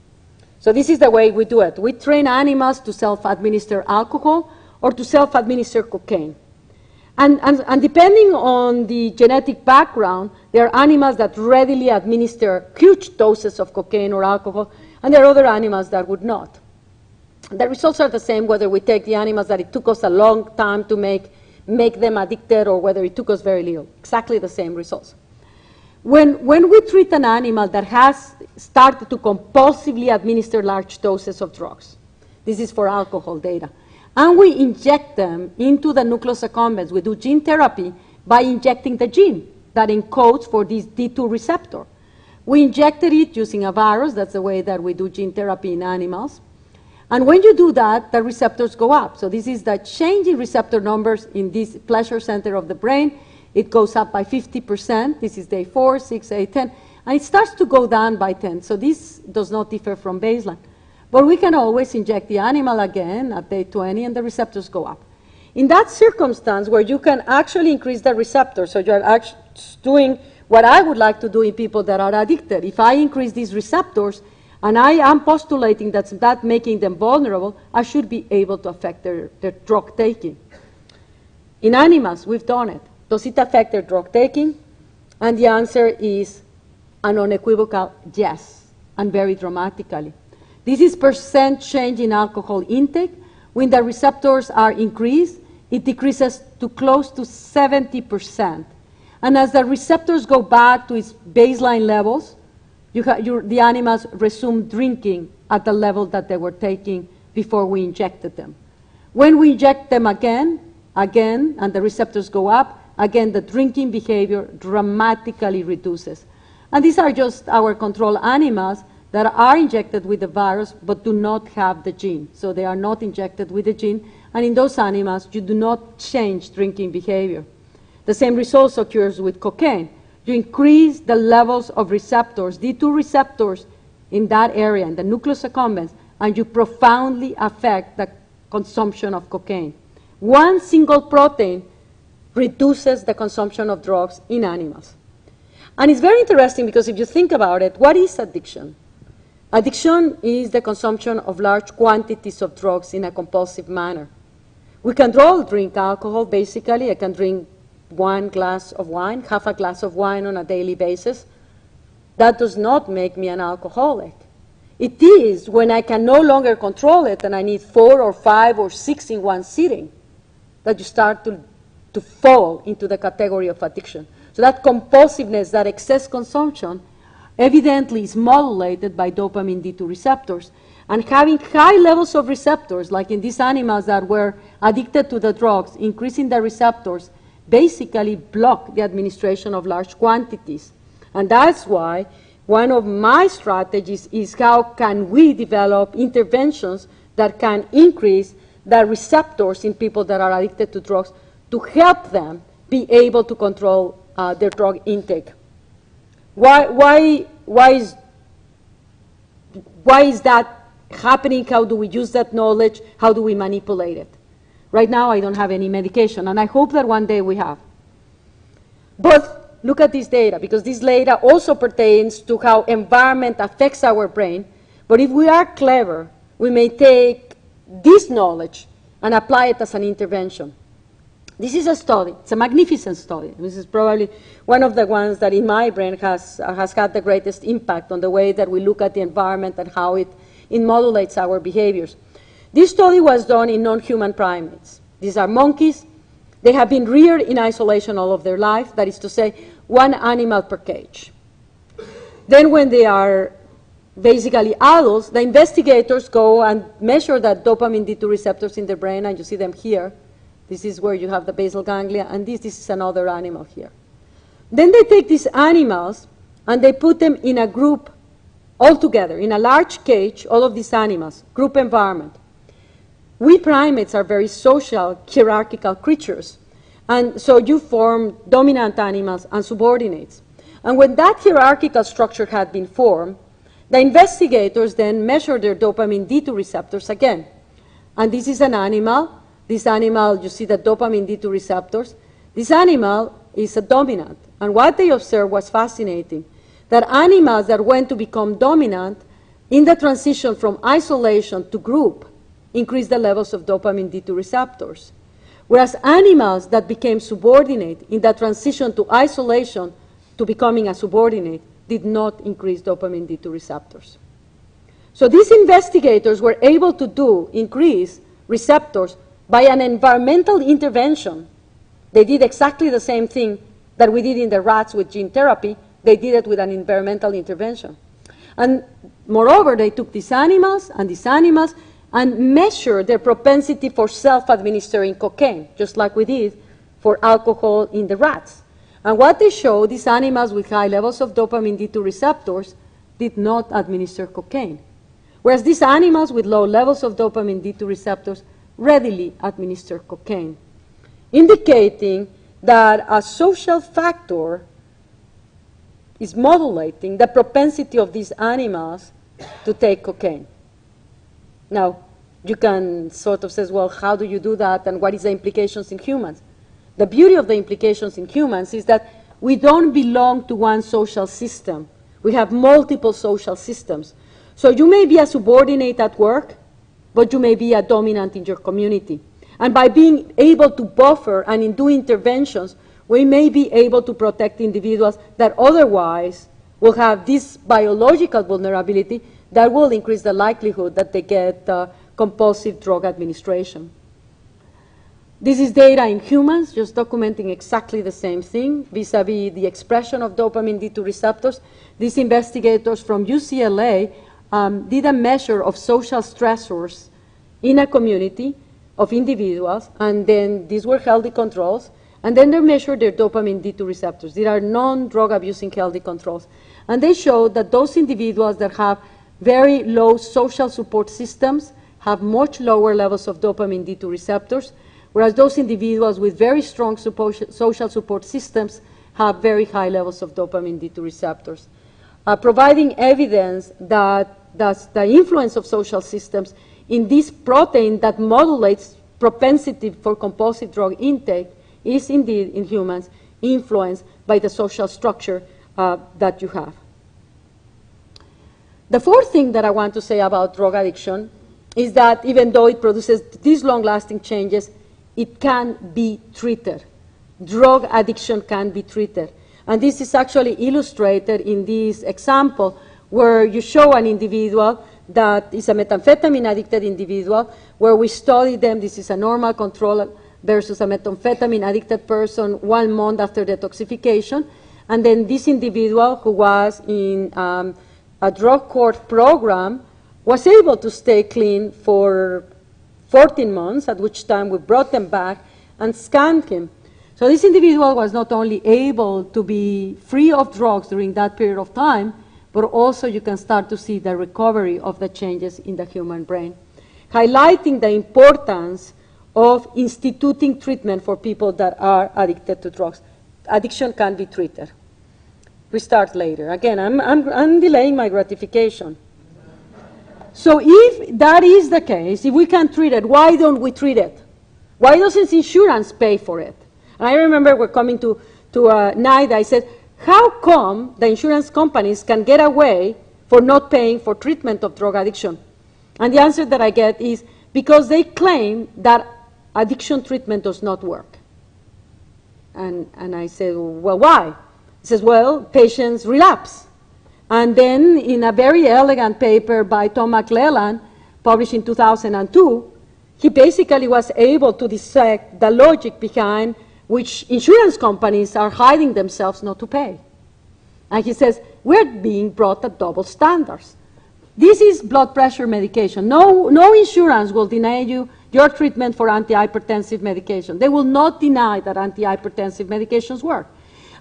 So this is the way we do it. We train animals to self-administer alcohol or to self-administer cocaine. And depending on the genetic background, there are animals that readily administer huge doses of cocaine or alcohol, and there are other animals that would not. The results are the same whether we take the animals that it took us a long time to make them addicted or whether it took us very little. Exactly the same results. When we treat an animal that has started to compulsively administer large doses of drugs, this is for alcohol data, and we inject them into the nucleus accumbens, we do gene therapy by injecting the gene that encodes for this D2 receptor. We injected it using a virus. That's the way that we do gene therapy in animals. And when you do that, the receptors go up. So this is the change in receptor numbers in this pleasure center of the brain. It goes up by 50%. This is day 4, 6, 8, 10. And it starts to go down by 10. So this does not differ from baseline. But we can always inject the animal again at day 20, and the receptors go up. In that circumstance where you can actually increase the receptors, so you're actually doing what I would like to do in people that are addicted. If I increase these receptors, and I am postulating that making them vulnerable, I should be able to affect their drug taking. In animals, we've done it. Does it affect their drug taking? And the answer is an unequivocal yes, and very dramatically. This is percent change in alcohol intake. When the receptors are increased, it decreases to close to 70%. And as the receptors go back to its baseline levels, the animals resume drinking at the level that they were taking before we injected them. When we inject them again, and the receptors go up, again, the drinking behavior dramatically reduces. And these are just our control animals that are injected with the virus but do not have the gene. So they are not injected with the gene. And in those animals, you do not change drinking behavior. The same results occurs with cocaine. You increase the levels of receptors, D2 receptors, in that area, in the nucleus accumbens, and you profoundly affect the consumption of cocaine. One single protein reduces the consumption of drugs in animals. And it's very interesting because if you think about it, what is addiction? Addiction is the consumption of large quantities of drugs in a compulsive manner. We can all drink alcohol, basically. I can drink 1 glass of wine, half a glass of wine on a daily basis. That does not make me an alcoholic. It is when I can no longer control it and I need 4 or 5 or 6 in one sitting that you start to fall into the category of addiction. So that compulsiveness, that excess consumption, evidently is modulated by dopamine D2 receptors. And having high levels of receptors, like in these animals that were addicted to the drugs, increasing the receptors, basically block the administration of large quantities. And that's why one of my strategies is how can we develop interventions that can increase the receptors in people that are addicted to drugs to help them be able to control their drug intake. Why is that happening? How do we use that knowledge? How do we manipulate it? Right now, I don't have any medication, and I hope that one day we have. But look at this data, because this data also pertains to how environment affects our brain. But if we are clever, we may take this knowledge and apply it as an intervention. This is a study. It's a magnificent study. This is probably one of the ones that in my brain has had the greatest impact on the way that we look at the environment and how it modulates our behaviors. This study was done in non-human primates. These are monkeys. They have been reared in isolation all of their life. That is to say, 1 animal per cage. Then when they are basically adults, the investigators go and measure the dopamine D2 receptors in the brain, and you see them here. This is where you have the basal ganglia, and this is another animal here. Then they take these animals, and they put them in a group all together, in a large cage, all of these animals, group environment. We primates are very social, hierarchical creatures. And so you form dominant animals and subordinates. And when that hierarchical structure had been formed, the investigators then measured their dopamine D2 receptors again. And this is an animal. This animal, you see the dopamine D2 receptors. This animal is a dominant. And what they observed was fascinating, that animals that went to become dominant in the transition from isolation to group increased the levels of dopamine D2 receptors. Whereas animals that became subordinate in the transition to isolation to becoming a subordinate did not increase dopamine D2 receptors. So these investigators were able to increase receptors by an environmental intervention. They did exactly the same thing that we did in the rats with gene therapy. They did it with an environmental intervention. And moreover, they took these animals and measured their propensity for self-administering cocaine, just like we did for alcohol in the rats. And what they showed, these animals with high levels of dopamine D2 receptors did not administer cocaine, whereas these animals with low levels of dopamine D2 receptors readily administer cocaine, indicating that a social factor is modulating the propensity of these animals to take cocaine. Now, you can sort of say, well, how do you do that, and what is the implications in humans? The beauty of the implications in humans is that we don't belong to one social system. We have multiple social systems. So you may be a subordinate at work, but you may be a dominant in your community. And by being able to buffer and in do interventions, we may be able to protect individuals that otherwise will have this biological vulnerability that will increase the likelihood that they get compulsive drug administration. This is data in humans, just documenting exactly the same thing vis-a-vis the expression of dopamine D2 receptors. These investigators from UCLA did a measure of social stressors in a community of individuals, and then these were healthy controls, and then they measured their dopamine D2 receptors. These are non-drug abusing healthy controls. And they showed that those individuals that have very low social support systems have much lower levels of dopamine D2 receptors, whereas those individuals with very strong social support systems have very high levels of dopamine D2 receptors, providing evidence that the influence of social systems in this protein that modulates propensity for compulsive drug intake is indeed in humans influenced by the social structure that you have. The fourth thing that I want to say about drug addiction is that even though it produces these long-lasting changes, it can be treated. Drug addiction can be treated. And this is actually illustrated in this example where you show an individual that is a methamphetamine-addicted individual, where we study them. This is a normal control versus a methamphetamine-addicted person 1 month after detoxification. And then this individual who was in a drug court program was able to stay clean for 14 months, at which time we brought them back and scanned him. So this individual was not only able to be free of drugs during that period of time, but also you can start to see the recovery of the changes in the human brain, highlighting the importance of instituting treatment for people that are addicted to drugs. Addiction can be treated. We start later. Again, I'm delaying my gratification. So if that is the case, if we can treat it, why don't we treat it? Why doesn't insurance pay for it? And I remember we're coming to a night, I said, how come the insurance companies can get away for not paying for treatment of drug addiction? And the answer that I get is because they claim that addiction treatment does not work. And I said, well, why? He says, well, patients relapse. And then in a very elegant paper by Tom McClellan, published in 2002, he basically was able to dissect the logic behind which insurance companies are hiding themselves not to pay. And he says, we're being brought at double standards. This is blood pressure medication. No insurance will deny you your treatment for antihypertensive medication. They will not deny that antihypertensive medications work.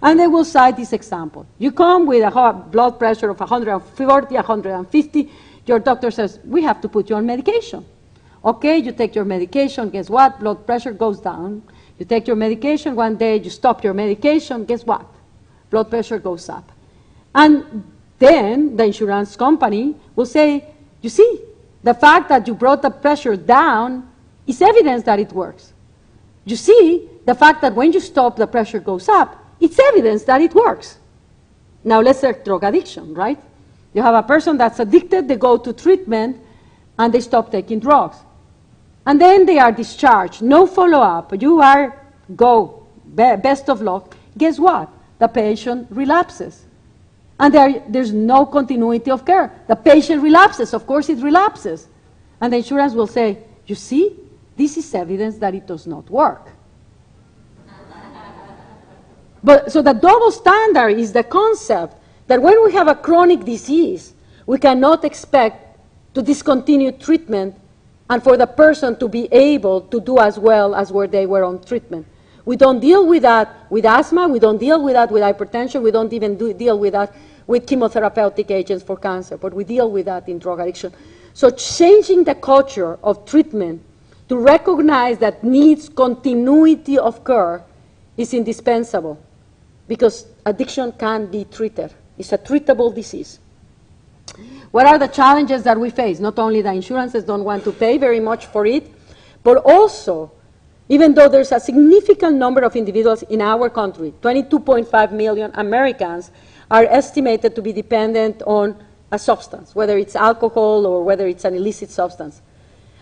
And they will cite this example. You come with a blood pressure of 140, 150, your doctor says, we have to put you on medication. Okay, you take your medication, guess what? Blood pressure goes down. You take your medication, one day you stop your medication, guess what? Blood pressure goes up. And then the insurance company will say, you see, the fact that you brought the pressure down is evidence that it works. You see, the fact that when you stop, the pressure goes up, it's evidence that it works. Now let's take drug addiction, right? You have a person that's addicted, they go to treatment, and they stop taking drugs. And then they are discharged, no follow-up. You are, go, best of luck. Guess what? The patient relapses. And there's no continuity of care. The patient relapses, of course it relapses. And the insurance will say, you see, this is evidence that it does not work. But so the double standard is the concept that when we have a chronic disease, we cannot expect to discontinue treatment and for the person to be able to do as well as where they were on treatment. We don't deal with that with asthma, we don't deal with that with hypertension, we don't even deal with that with chemotherapeutic agents for cancer, but we deal with that in drug addiction. So changing the culture of treatment to recognize that needs continuity of care is indispensable because addiction can be treated. It's a treatable disease. What are the challenges that we face? Not only the insurances don't want to pay very much for it, but also, even though there's a significant number of individuals in our country, 22.5 million Americans are estimated to be dependent on a substance, whether it's alcohol or whether it's an illicit substance.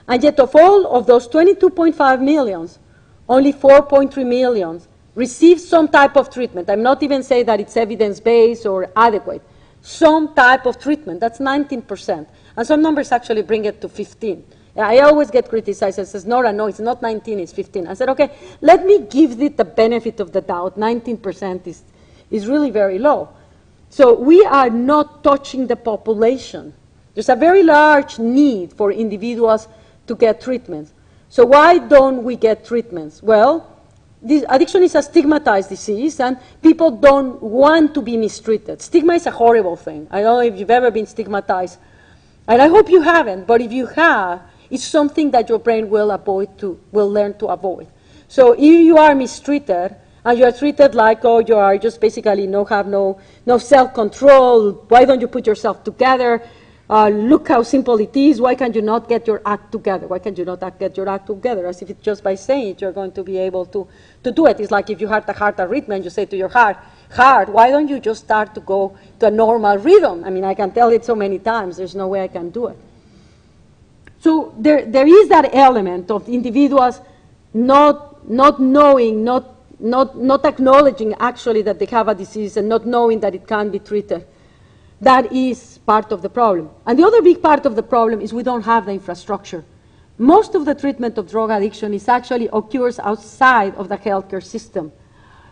And yet of all of those 22.5 millions, only 4.3 millions receive some type of treatment. I'm not even saying that it's evidence-based or adequate. Some type of treatment, that's 19%. And some numbers actually bring it to 15. I always get criticized and says, Nora, no, it's not 19, it's 15. I said, okay, let me give it the benefit of the doubt. 19% is really very low. So we are not touching the population. There's a very large need for individuals to get treatments. So why don't we get treatments? Well, this addiction is a stigmatized disease, and people don't want to be mistreated. Stigma is a horrible thing. I don't know if you've ever been stigmatized, and I hope you haven't, but if you have, it's something that your brain will learn to avoid. So if you are mistreated, and you are treated like, oh, you are just basically have no self-control, why don't you put yourself together? Look how simple it is. Why can't you not get your act together? Why can't you not get your act together? As if it's just by saying it, you're going to be able to do it. It's like if you have a heart arrhythmia and you say to your heart, why don't you just start to go to a normal rhythm? I mean, I can tell it so many times. There's no way I can do it. So there is that element of individuals not knowing, not acknowledging actually that they have a disease and not knowing that it can be treated. That is part of the problem. And the other big part of the problem is we don't have the infrastructure. Most of the treatment of drug addiction actually occurs outside of the healthcare system.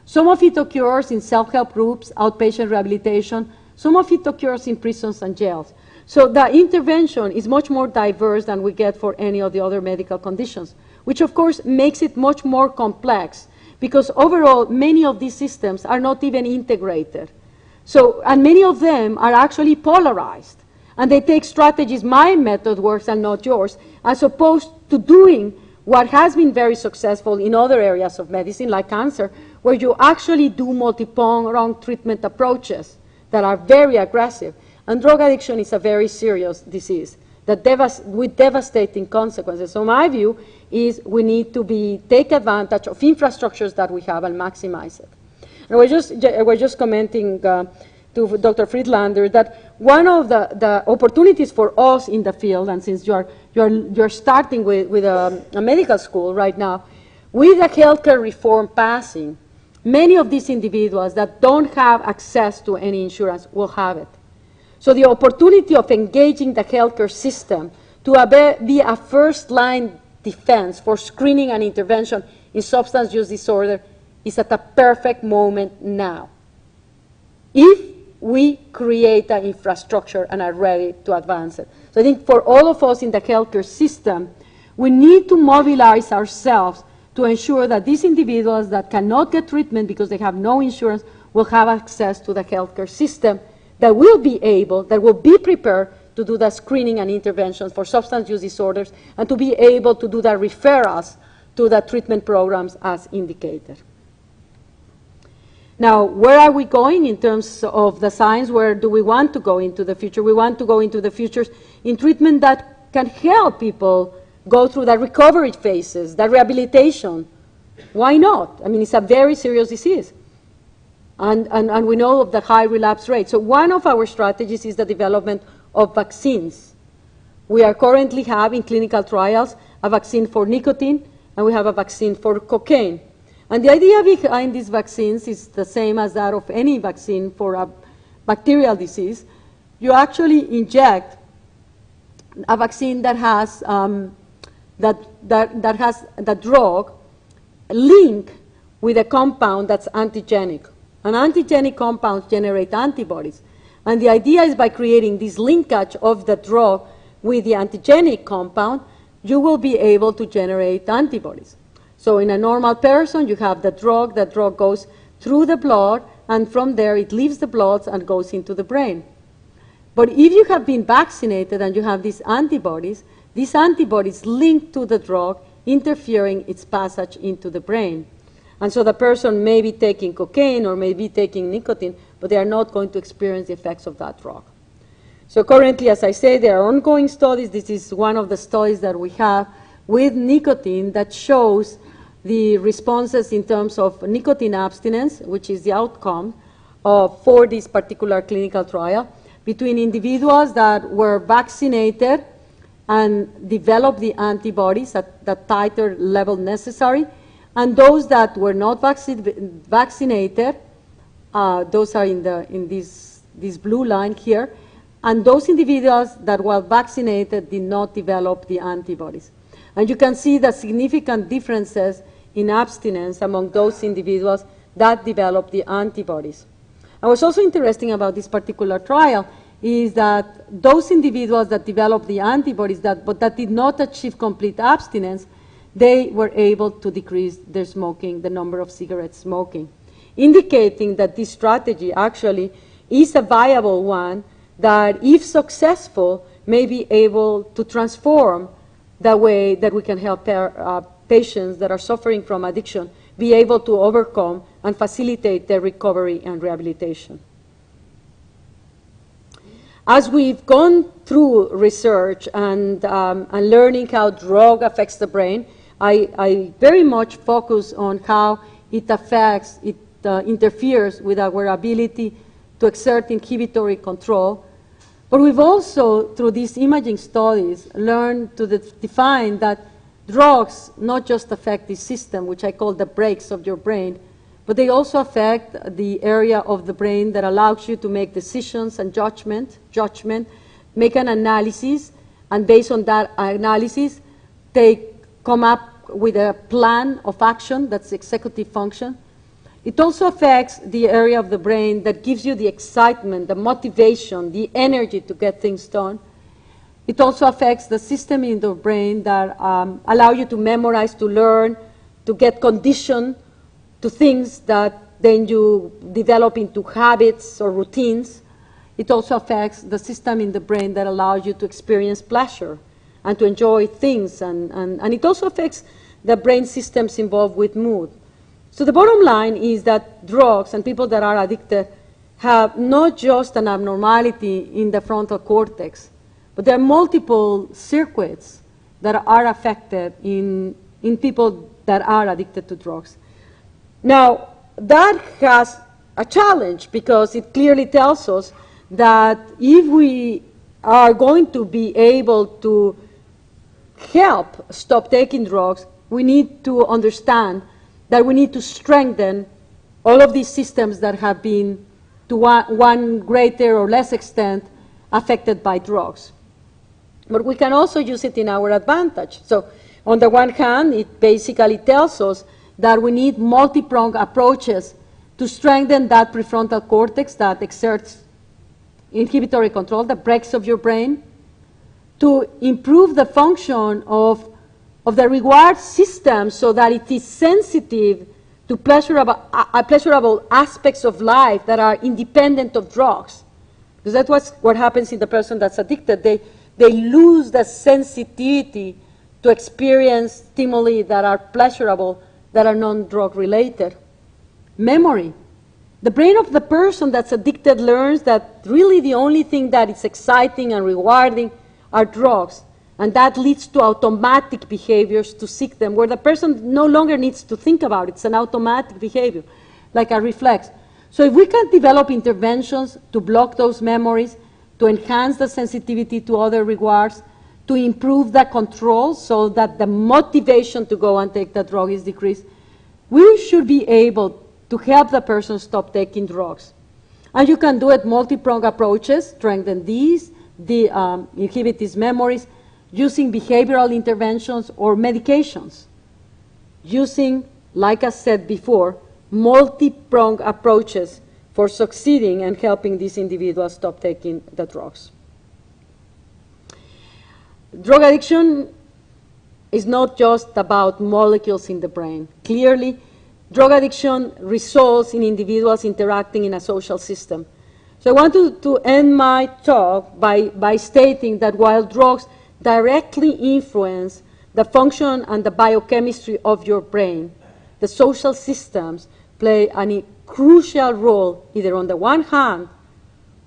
Some of it occurs in self-help groups, outpatient rehabilitation. Some of it occurs in prisons and jails. So the intervention is much more diverse than we get for any of the other medical conditions, which of course makes it much more complex because overall many of these systems are not even integrated. So, and many of them are actually polarized. And they take strategies, my method works and not yours, as opposed to doing what has been very successful in other areas of medicine, like cancer, where you actually do multi-pronged treatment approaches that are very aggressive. And drug addiction is a very serious disease that with devastating consequences. So my view is we need to take advantage of infrastructures that we have and maximize it. And we're just commenting to Dr. Friedlander that one of the opportunities for us in the field, and since you're starting with a medical school right now, with the healthcare reform passing, many of these individuals that don't have access to any insurance will have it. So the opportunity of engaging the healthcare system to be a first-line defense for screening and intervention in substance use disorder is at a perfect moment now, if we create an infrastructure and are ready to advance it. So I think for all of us in the healthcare system, we need to mobilize ourselves to ensure that these individuals that cannot get treatment because they have no insurance will have access to the healthcare system that will be prepared to do the screening and interventions for substance use disorders and to be able to do the referrals to the treatment programs as indicated. Now, where are we going in terms of the science? Where do we want to go into the future? We want to go into the future in treatment that can help people go through the recovery phases, the rehabilitation. Why not? I mean, it's a very serious disease. And we know of the high relapse rate. So one of our strategies is the development of vaccines. We are currently having clinical trials, a vaccine for nicotine, and we have a vaccine for cocaine. And the idea behind these vaccines is the same as that of any vaccine for a bacterial disease. You actually inject a vaccine that has that has the drug linked with a compound that's antigenic. And antigenic compounds generate antibodies. And the idea is by creating this linkage of the drug with the antigenic compound, you will be able to generate antibodies. So in a normal person, you have the drug goes through the blood, and from there it leaves the blood and goes into the brain. But if you have been vaccinated and you have these antibodies link to the drug, interfering its passage into the brain. And so the person may be taking cocaine or may be taking nicotine, but they are not going to experience the effects of that drug. So currently, as I say, there are ongoing studies. This is one of the studies that we have with nicotine that shows the responses in terms of nicotine abstinence, which is the outcome for this particular clinical trial. between individuals that were vaccinated and developed the antibodies at the titer level necessary, and those that were not vaccinated, those are in this blue line here, and those individuals that were vaccinated did not develop the antibodies. And you can see the significant differences in abstinence among those individuals that developed the antibodies. And what's also interesting about this particular trial is that those individuals that developed the antibodies but that did not achieve complete abstinence, they were able to decrease their smoking, the number of cigarette smoking, indicating that this strategy actually is a viable one that, if successful, may be able to transform the way that we can help patients that are suffering from addiction be able to overcome and facilitate their recovery and rehabilitation. As we've gone through research and learning how drug affects the brain, I very much focus on how it affects, it interferes with our ability to exert inhibitory control. But we've also, through these imaging studies, learned to define that drugs not just affect the system, which I call the brakes of your brain, but they also affect the area of the brain that allows you to make decisions and judgment, make an analysis, and based on that analysis, they come up with a plan of action, that's executive function. It also affects the area of the brain that gives you the excitement, the motivation, the energy to get things done. It also affects the system in the brain that allow you to memorize, to learn, to get conditioned to things that then you develop into habits or routines. It also affects the system in the brain that allows you to experience pleasure and to enjoy things. And it also affects the brain systems involved with mood. So the bottom line is that drugs and people that are addicted have not just an abnormality in the frontal cortex, but there are multiple circuits that are affected in people that are addicted to drugs. Now, that has a challenge because it clearly tells us that if we are going to be able to help stop taking drugs, we need to understand that we need to strengthen all of these systems that have been, to one greater or less extent, affected by drugs. But we can also use it in our advantage. So on the one hand, it basically tells us that we need multi-pronged approaches to strengthen that prefrontal cortex that exerts inhibitory control, the brakes of your brain, to improve the function of the reward system so that it is sensitive to pleasurable aspects of life that are independent of drugs. Because that's what happens in the person that's addicted. They lose the sensitivity to experience stimuli that are pleasurable, that are non-drug related. Memory. The brain of the person that's addicted learns that really the only thing that is exciting and rewarding are drugs. And that leads to automatic behaviors to seek them, where the person no longer needs to think about it. It's an automatic behavior, like a reflex. So if we can develop interventions to block those memories, to enhance the sensitivity to other rewards, to improve the control so that the motivation to go and take the drug is decreased, we should be able to help the person stop taking drugs. And you can do it multi-pronged approaches, strengthen these, inhibit these memories, using behavioral interventions or medications, using, like I said before, multi-pronged approaches for succeeding and helping these individuals stop taking the drugs. Drug addiction is not just about molecules in the brain. Clearly, drug addiction results in individuals interacting in a social system. So I want to end my talk by stating that while drugs directly influence the function and the biochemistry of your brain, the social systems play a crucial role, either on the one hand,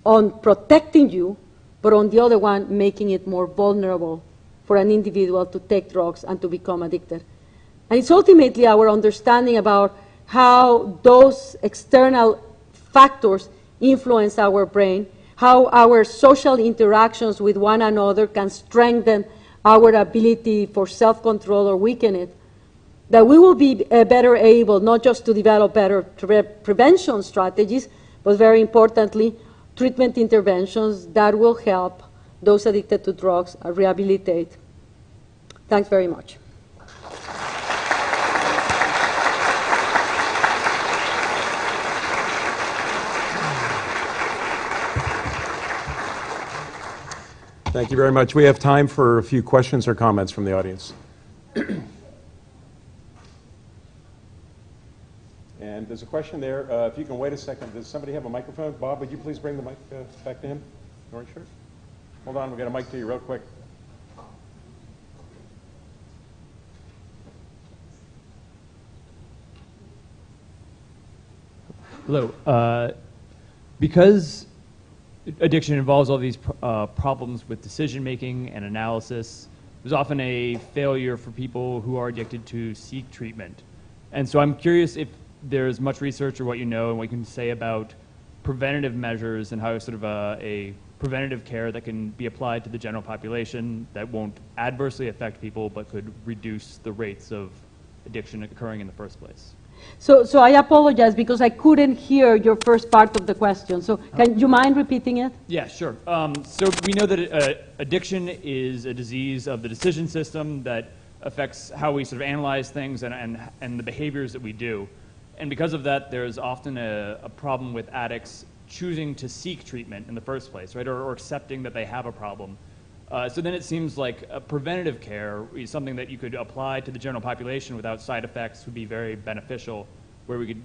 on protecting you, but on the other one, making it more vulnerable for an individual to take drugs and to become addicted. And it's ultimately our understanding about how those external factors influence our brain, how our social interactions with one another can strengthen our ability for self-control or weaken it, that we will be better able not just to develop better prevention strategies, but very importantly, treatment interventions that will help those addicted to drugs rehabilitate. Thanks very much. Thank you very much. We have time for a few questions or comments from the audience. And there's a question there. If you can wait a second, does somebody have a microphone? Bob, would you please bring the mic back to him? Orange shirt? Hold on, we'll get a mic to you real quick. Hello. Because addiction involves all these problems with decision making and analysis, there's often a failure for people who are addicted to seek treatment. And so I'm curious if there's much research or what you know and what you can say about preventative measures and how sort of a preventative care that can be applied to the general population that won't adversely affect people but could reduce the rates of addiction occurring in the first place. So I apologize because I couldn't hear your first part of the question. So can you mind repeating it? Yeah, sure. So we know that addiction is a disease of the decision system that affects how we sort of analyze things and the behaviors that we do. And because of that, there's often a problem with addicts choosing to seek treatment in the first place, right, or accepting that they have a problem. So then it seems like a preventative care is something that you could apply to the general population without side effects would be very beneficial, where we could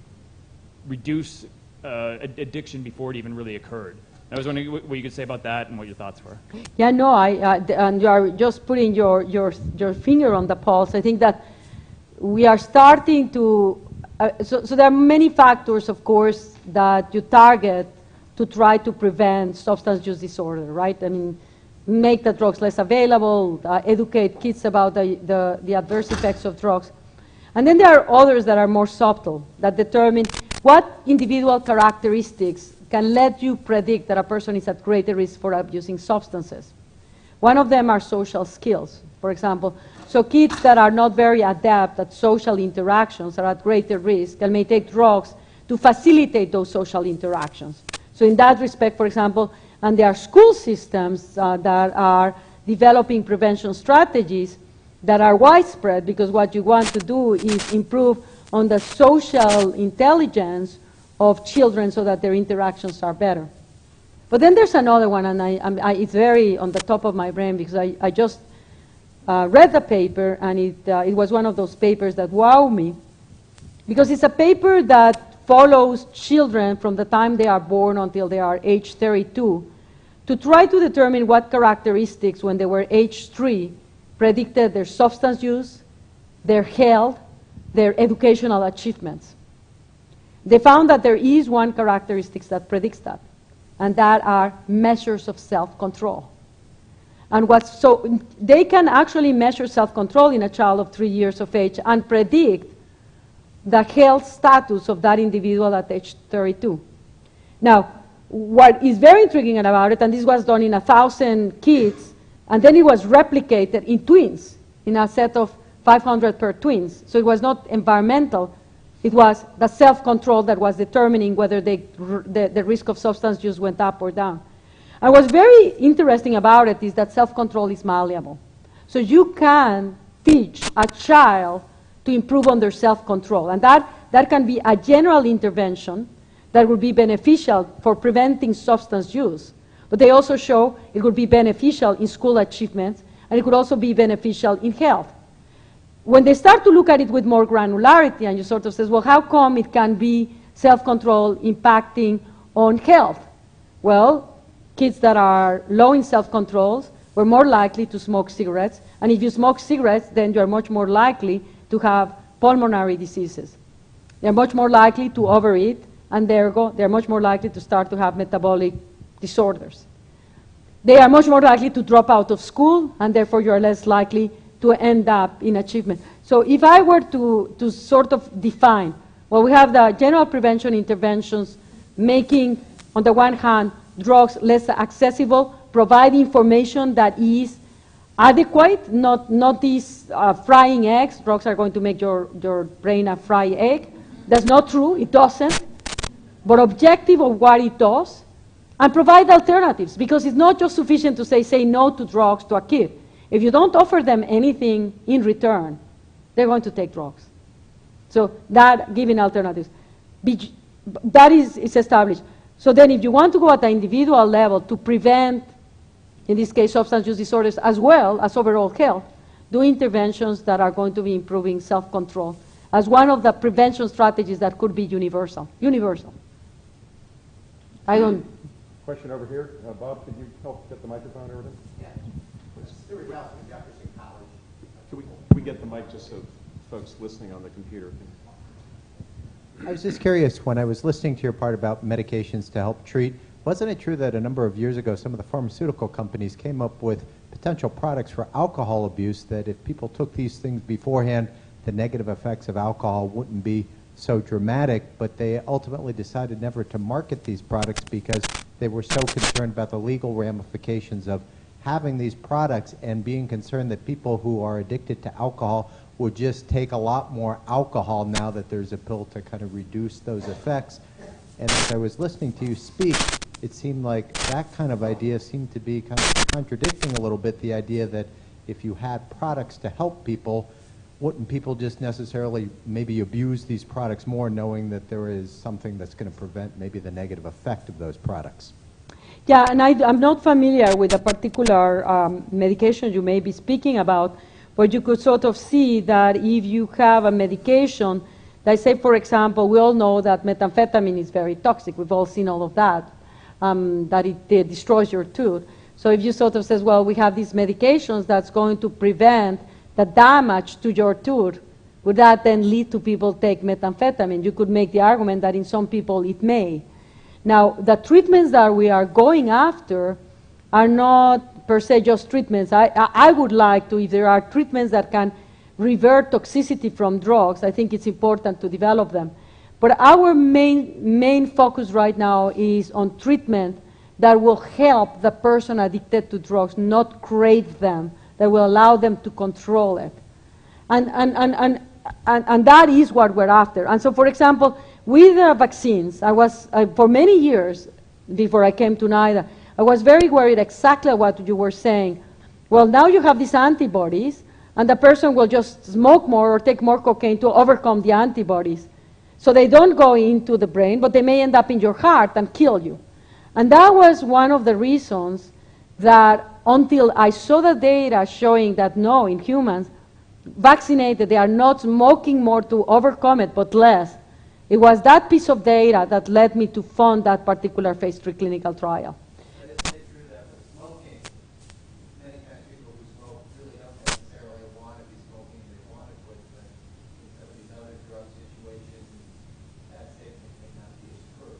reduce addiction before it even really occurred. I was wondering what you could say about that and what your thoughts were. Yeah, no, and you are just putting your finger on the pulse. I think that we are starting to, so there are many factors, of course, that you target to try to prevent substance use disorder, right? I mean, make the drugs less available, educate kids about the adverse effects of drugs. And then there are others that are more subtle, that determine what individual characteristics can let you predict that a person is at greater risk for abusing substances. One of them are social skills, for example. So kids that are not very adept at social interactions are at greater risk and may take drugs to facilitate those social interactions. So in that respect, for example, and there are school systems that are developing prevention strategies that are widespread, because what you want to do is improve on the social intelligence of children so that their interactions are better. But then there's another one, and it's very on the top of my brain because I just read the paper, and it was one of those papers that wow me, because it's a paper that follows children from the time they are born until they are age 32 to try to determine what characteristics when they were age 3 predicted their substance use, their health, their educational achievements. They found that there is one characteristic that predicts that, and that are measures of self-control. And so they can actually measure self-control in a child of 3 years of age and predict the health status of that individual at age 32. Now, what is very intriguing about it, and this was done in 1,000 kids, and then it was replicated in twins, in a set of 500 per twins. So it was not environmental, it was the self-control that was determining whether the risk of substance use went up or down. And what's very interesting about it is that self-control is malleable. So you can teach a child to improve on their self-control. And that can be a general intervention that would be beneficial for preventing substance use. But they also show it would be beneficial in school achievements, and it could also be beneficial in health. When they start to look at it with more granularity, and you sort of say, well, how come it can be self-control impacting on health? Well, kids that are low in self-control were more likely to smoke cigarettes, and if you smoke cigarettes, then you're much more likely to have pulmonary diseases. They're much more likely to overeat, and they're much more likely to start to have metabolic disorders. They are much more likely to drop out of school, and therefore you're less likely to end up in achievement. So if I were to sort of define, well, we have the general prevention interventions making, on the one hand, drugs less accessible, provide information that is adequate, not these frying eggs. Drugs are going to make your brain a fried egg. That's not true, it doesn't. But objective of what it does, and provide alternatives, because it's not just sufficient to say no to drugs to a kid. If you don't offer them anything in return, they're going to take drugs. So that, giving alternatives, that is established. So then if you want to go at the individual level to prevent, in this case, substance use disorders as well as overall health, do interventions that are going to be improving self-control as one of the prevention strategies that could be universal. Universal. I don't... Question over here. Bob, could you help get the microphone over there? Yeah. Stuart Wells from Jefferson College. Can we get the mic just so folks listening on the computer can... I was just curious, when I was listening to your part about medications to help treat, wasn't it true that a number of years ago some of the pharmaceutical companies came up with potential products for alcohol abuse, that if people took these things beforehand, the negative effects of alcohol wouldn't be so dramatic, but they ultimately decided never to market these products because they were so concerned about the legal ramifications of having these products and being concerned that people who are addicted to alcohol would just take a lot more alcohol now that there's a pill to kind of reduce those effects. And as I was listening to you speak, it seemed like that kind of idea seemed to be kind of contradicting a little bit the idea that if you had products to help people, wouldn't people just necessarily maybe abuse these products more, knowing that there is something that's going to prevent maybe the negative effect of those products? Yeah, and I'm not familiar with a particular medication you may be speaking about, but you could sort of see that if you have a medication, that say, for example, we all know that methamphetamine is very toxic. We've all seen all of that, that it destroys your tooth. So if you sort of says, well, we have these medications that's going to prevent the damage to your tooth, would that then lead to people take methamphetamine? You could make the argument that in some people it may. Now, the treatments that we are going after are not per se just treatments. I would like to, if there are treatments that can revert toxicity from drugs, I think it's important to develop them. But our main focus right now is on treatment that will help the person addicted to drugs not crave them, that will allow them to control it. And that is what we're after. And so, for example, with vaccines, I was, for many years before I came to NIDA, I was very worried exactly what you were saying. Well, now you have these antibodies, and the person will just smoke more or take more cocaine to overcome the antibodies. So they don't go into the brain, but they may end up in your heart and kill you. And that was one of the reasons that until I saw the data showing that no, in humans, vaccinated, they are not smoking more to overcome it, but less. It was that piece of data that led me to fund that particular phase 3 clinical trial. But isn't it true that with smoking, many times people who smoke really don't necessarily want to be smoking, they want to quit, but in some of these other drug situations, that statement may not be as true.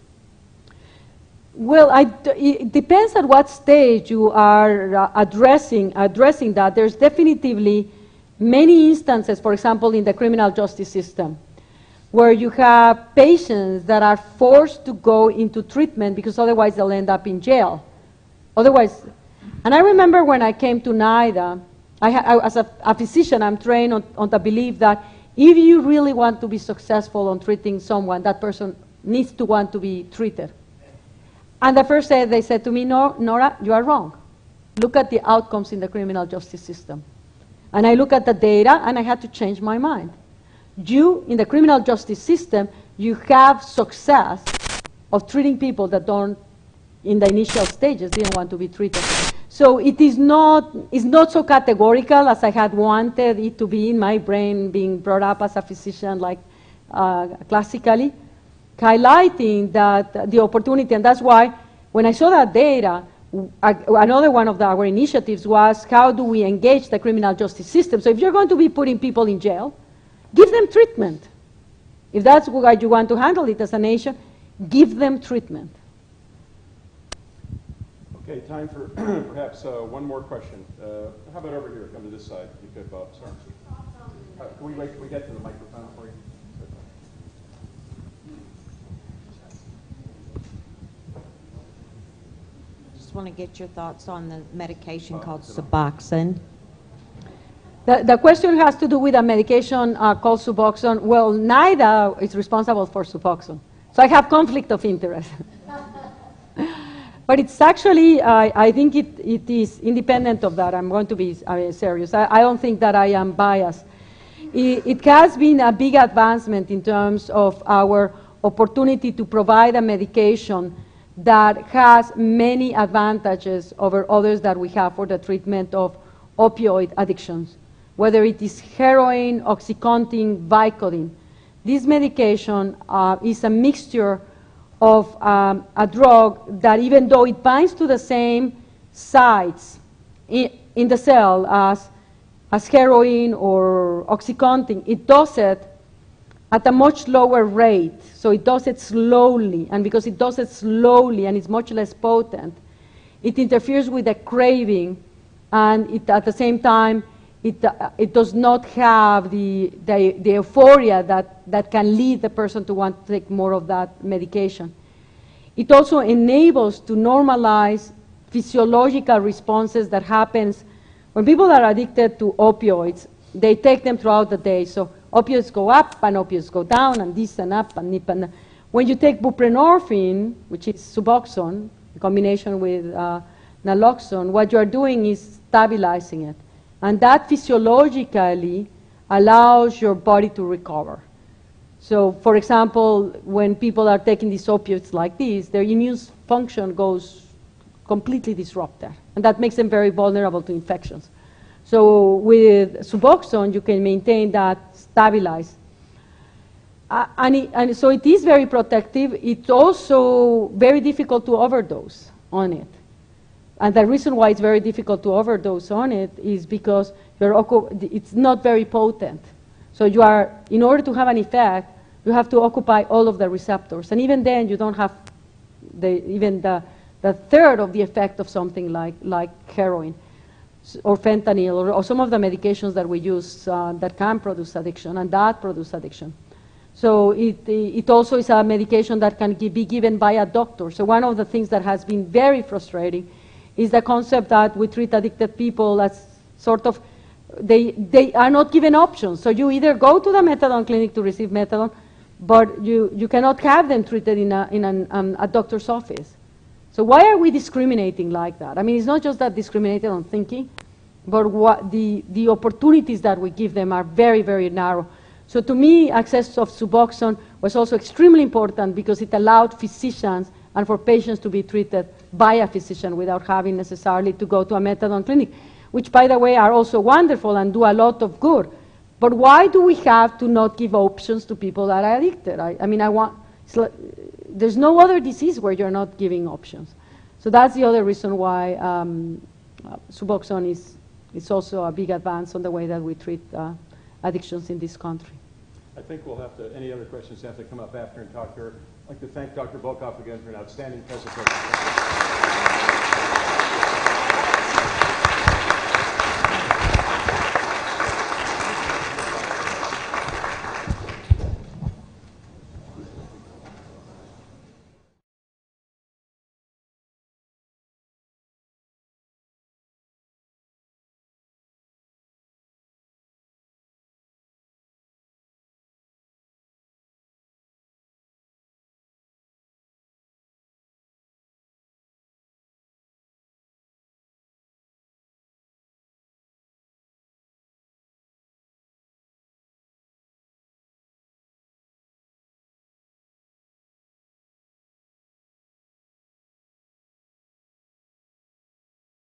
Well, it depends at what stage you are addressing that. There's definitively many instances, for example, in the criminal justice system, where you have patients that are forced to go into treatment because otherwise they'll end up in jail. Otherwise, and I remember when I came to NIDA, as a physician, I'm trained on the belief that if you really want to be successful on treating someone, that person needs to want to be treated. And the first day they said to me, no, Nora, you are wrong. Look at the outcomes in the criminal justice system. And I look at the data, and I had to change my mind. You, in the criminal justice system, you have success of treating people that don't, in the initial stages, didn't want to be treated. So it's not so categorical as I had wanted it to be in my brain, being brought up as a physician, like classically, highlighting that the opportunity, and that's why when I saw that data, another one of our initiatives was how do we engage the criminal justice system. So if you're going to be putting people in jail, give them treatment. If that's what you want to handle it as a nation, give them treatment. Okay, time for perhaps one more question. How about over here? Come to this side. You could, Bob. Sorry. Can we wait till we get to the microphone for you? just want to get your thoughts on the medication called Suboxone. The question has to do with a medication called Suboxone. Well, NIDA is responsible for Suboxone. So I have conflict of interest. But it's actually, I think it is independent of that. I'm going to be serious. I don't think that I am biased. It has been a big advancement in terms of our opportunity to provide a medication that has many advantages over others that we have for the treatment of opioid addictions, whether it is heroin, OxyContin, Vicodin. This medication is a mixture of a drug that, even though it binds to the same sites in the cell as heroin or OxyContin, it does it at a much lower rate. So it does it slowly, and because it does it slowly and it's much less potent, it interferes with the craving, and at the same time, it does not have the euphoria that can lead the person to want to take more of that medication. It also enables to normalize physiological responses that happens when people are addicted to opioids. They take them throughout the day. So opioids go up and opioids go down, and this and up and nip and down. When you take buprenorphine, which is Suboxone, in combination with naloxone, what you are doing is stabilizing it. And that physiologically allows your body to recover. So, for example, when people are taking these opioids like this, their immune function goes completely disrupted. And that makes them very vulnerable to infections. So with Suboxone, you can maintain that stabilized. And so it is very protective. It's also very difficult to overdose on it. And the reason why it's very difficult to overdose on it is because it's not very potent. So you are, in order to have an effect, you have to occupy all of the receptors. And even then, you don't have even the third of the effect of something like heroin or fentanyl or some of the medications that we use that can produce addiction and that produce addiction. So it also is a medication that can be given by a doctor. So one of the things that has been very frustrating is the concept that we treat addicted people as sort of, they are not given options. So you either go to the methadone clinic to receive methadone, but you cannot have them treated in a doctor's office. So why are we discriminating like that? I mean, it's not just that discriminated on thinking, but what the opportunities that we give them are very, very narrow. So to me, access of Suboxone was also extremely important because it allowed physicians and for patients to be treated by a physician without having necessarily to go to a methadone clinic, which, by the way, are also wonderful and do a lot of good. But why do we have to not give options to people that are addicted? There's no other disease where you're not giving options. So that's the other reason why Suboxone is also a big advance on the way that we treat addictions in this country. I think we'll have to, any other questions have to come up after and talk to her. I'd like to thank Dr. Volkow again for an outstanding presentation.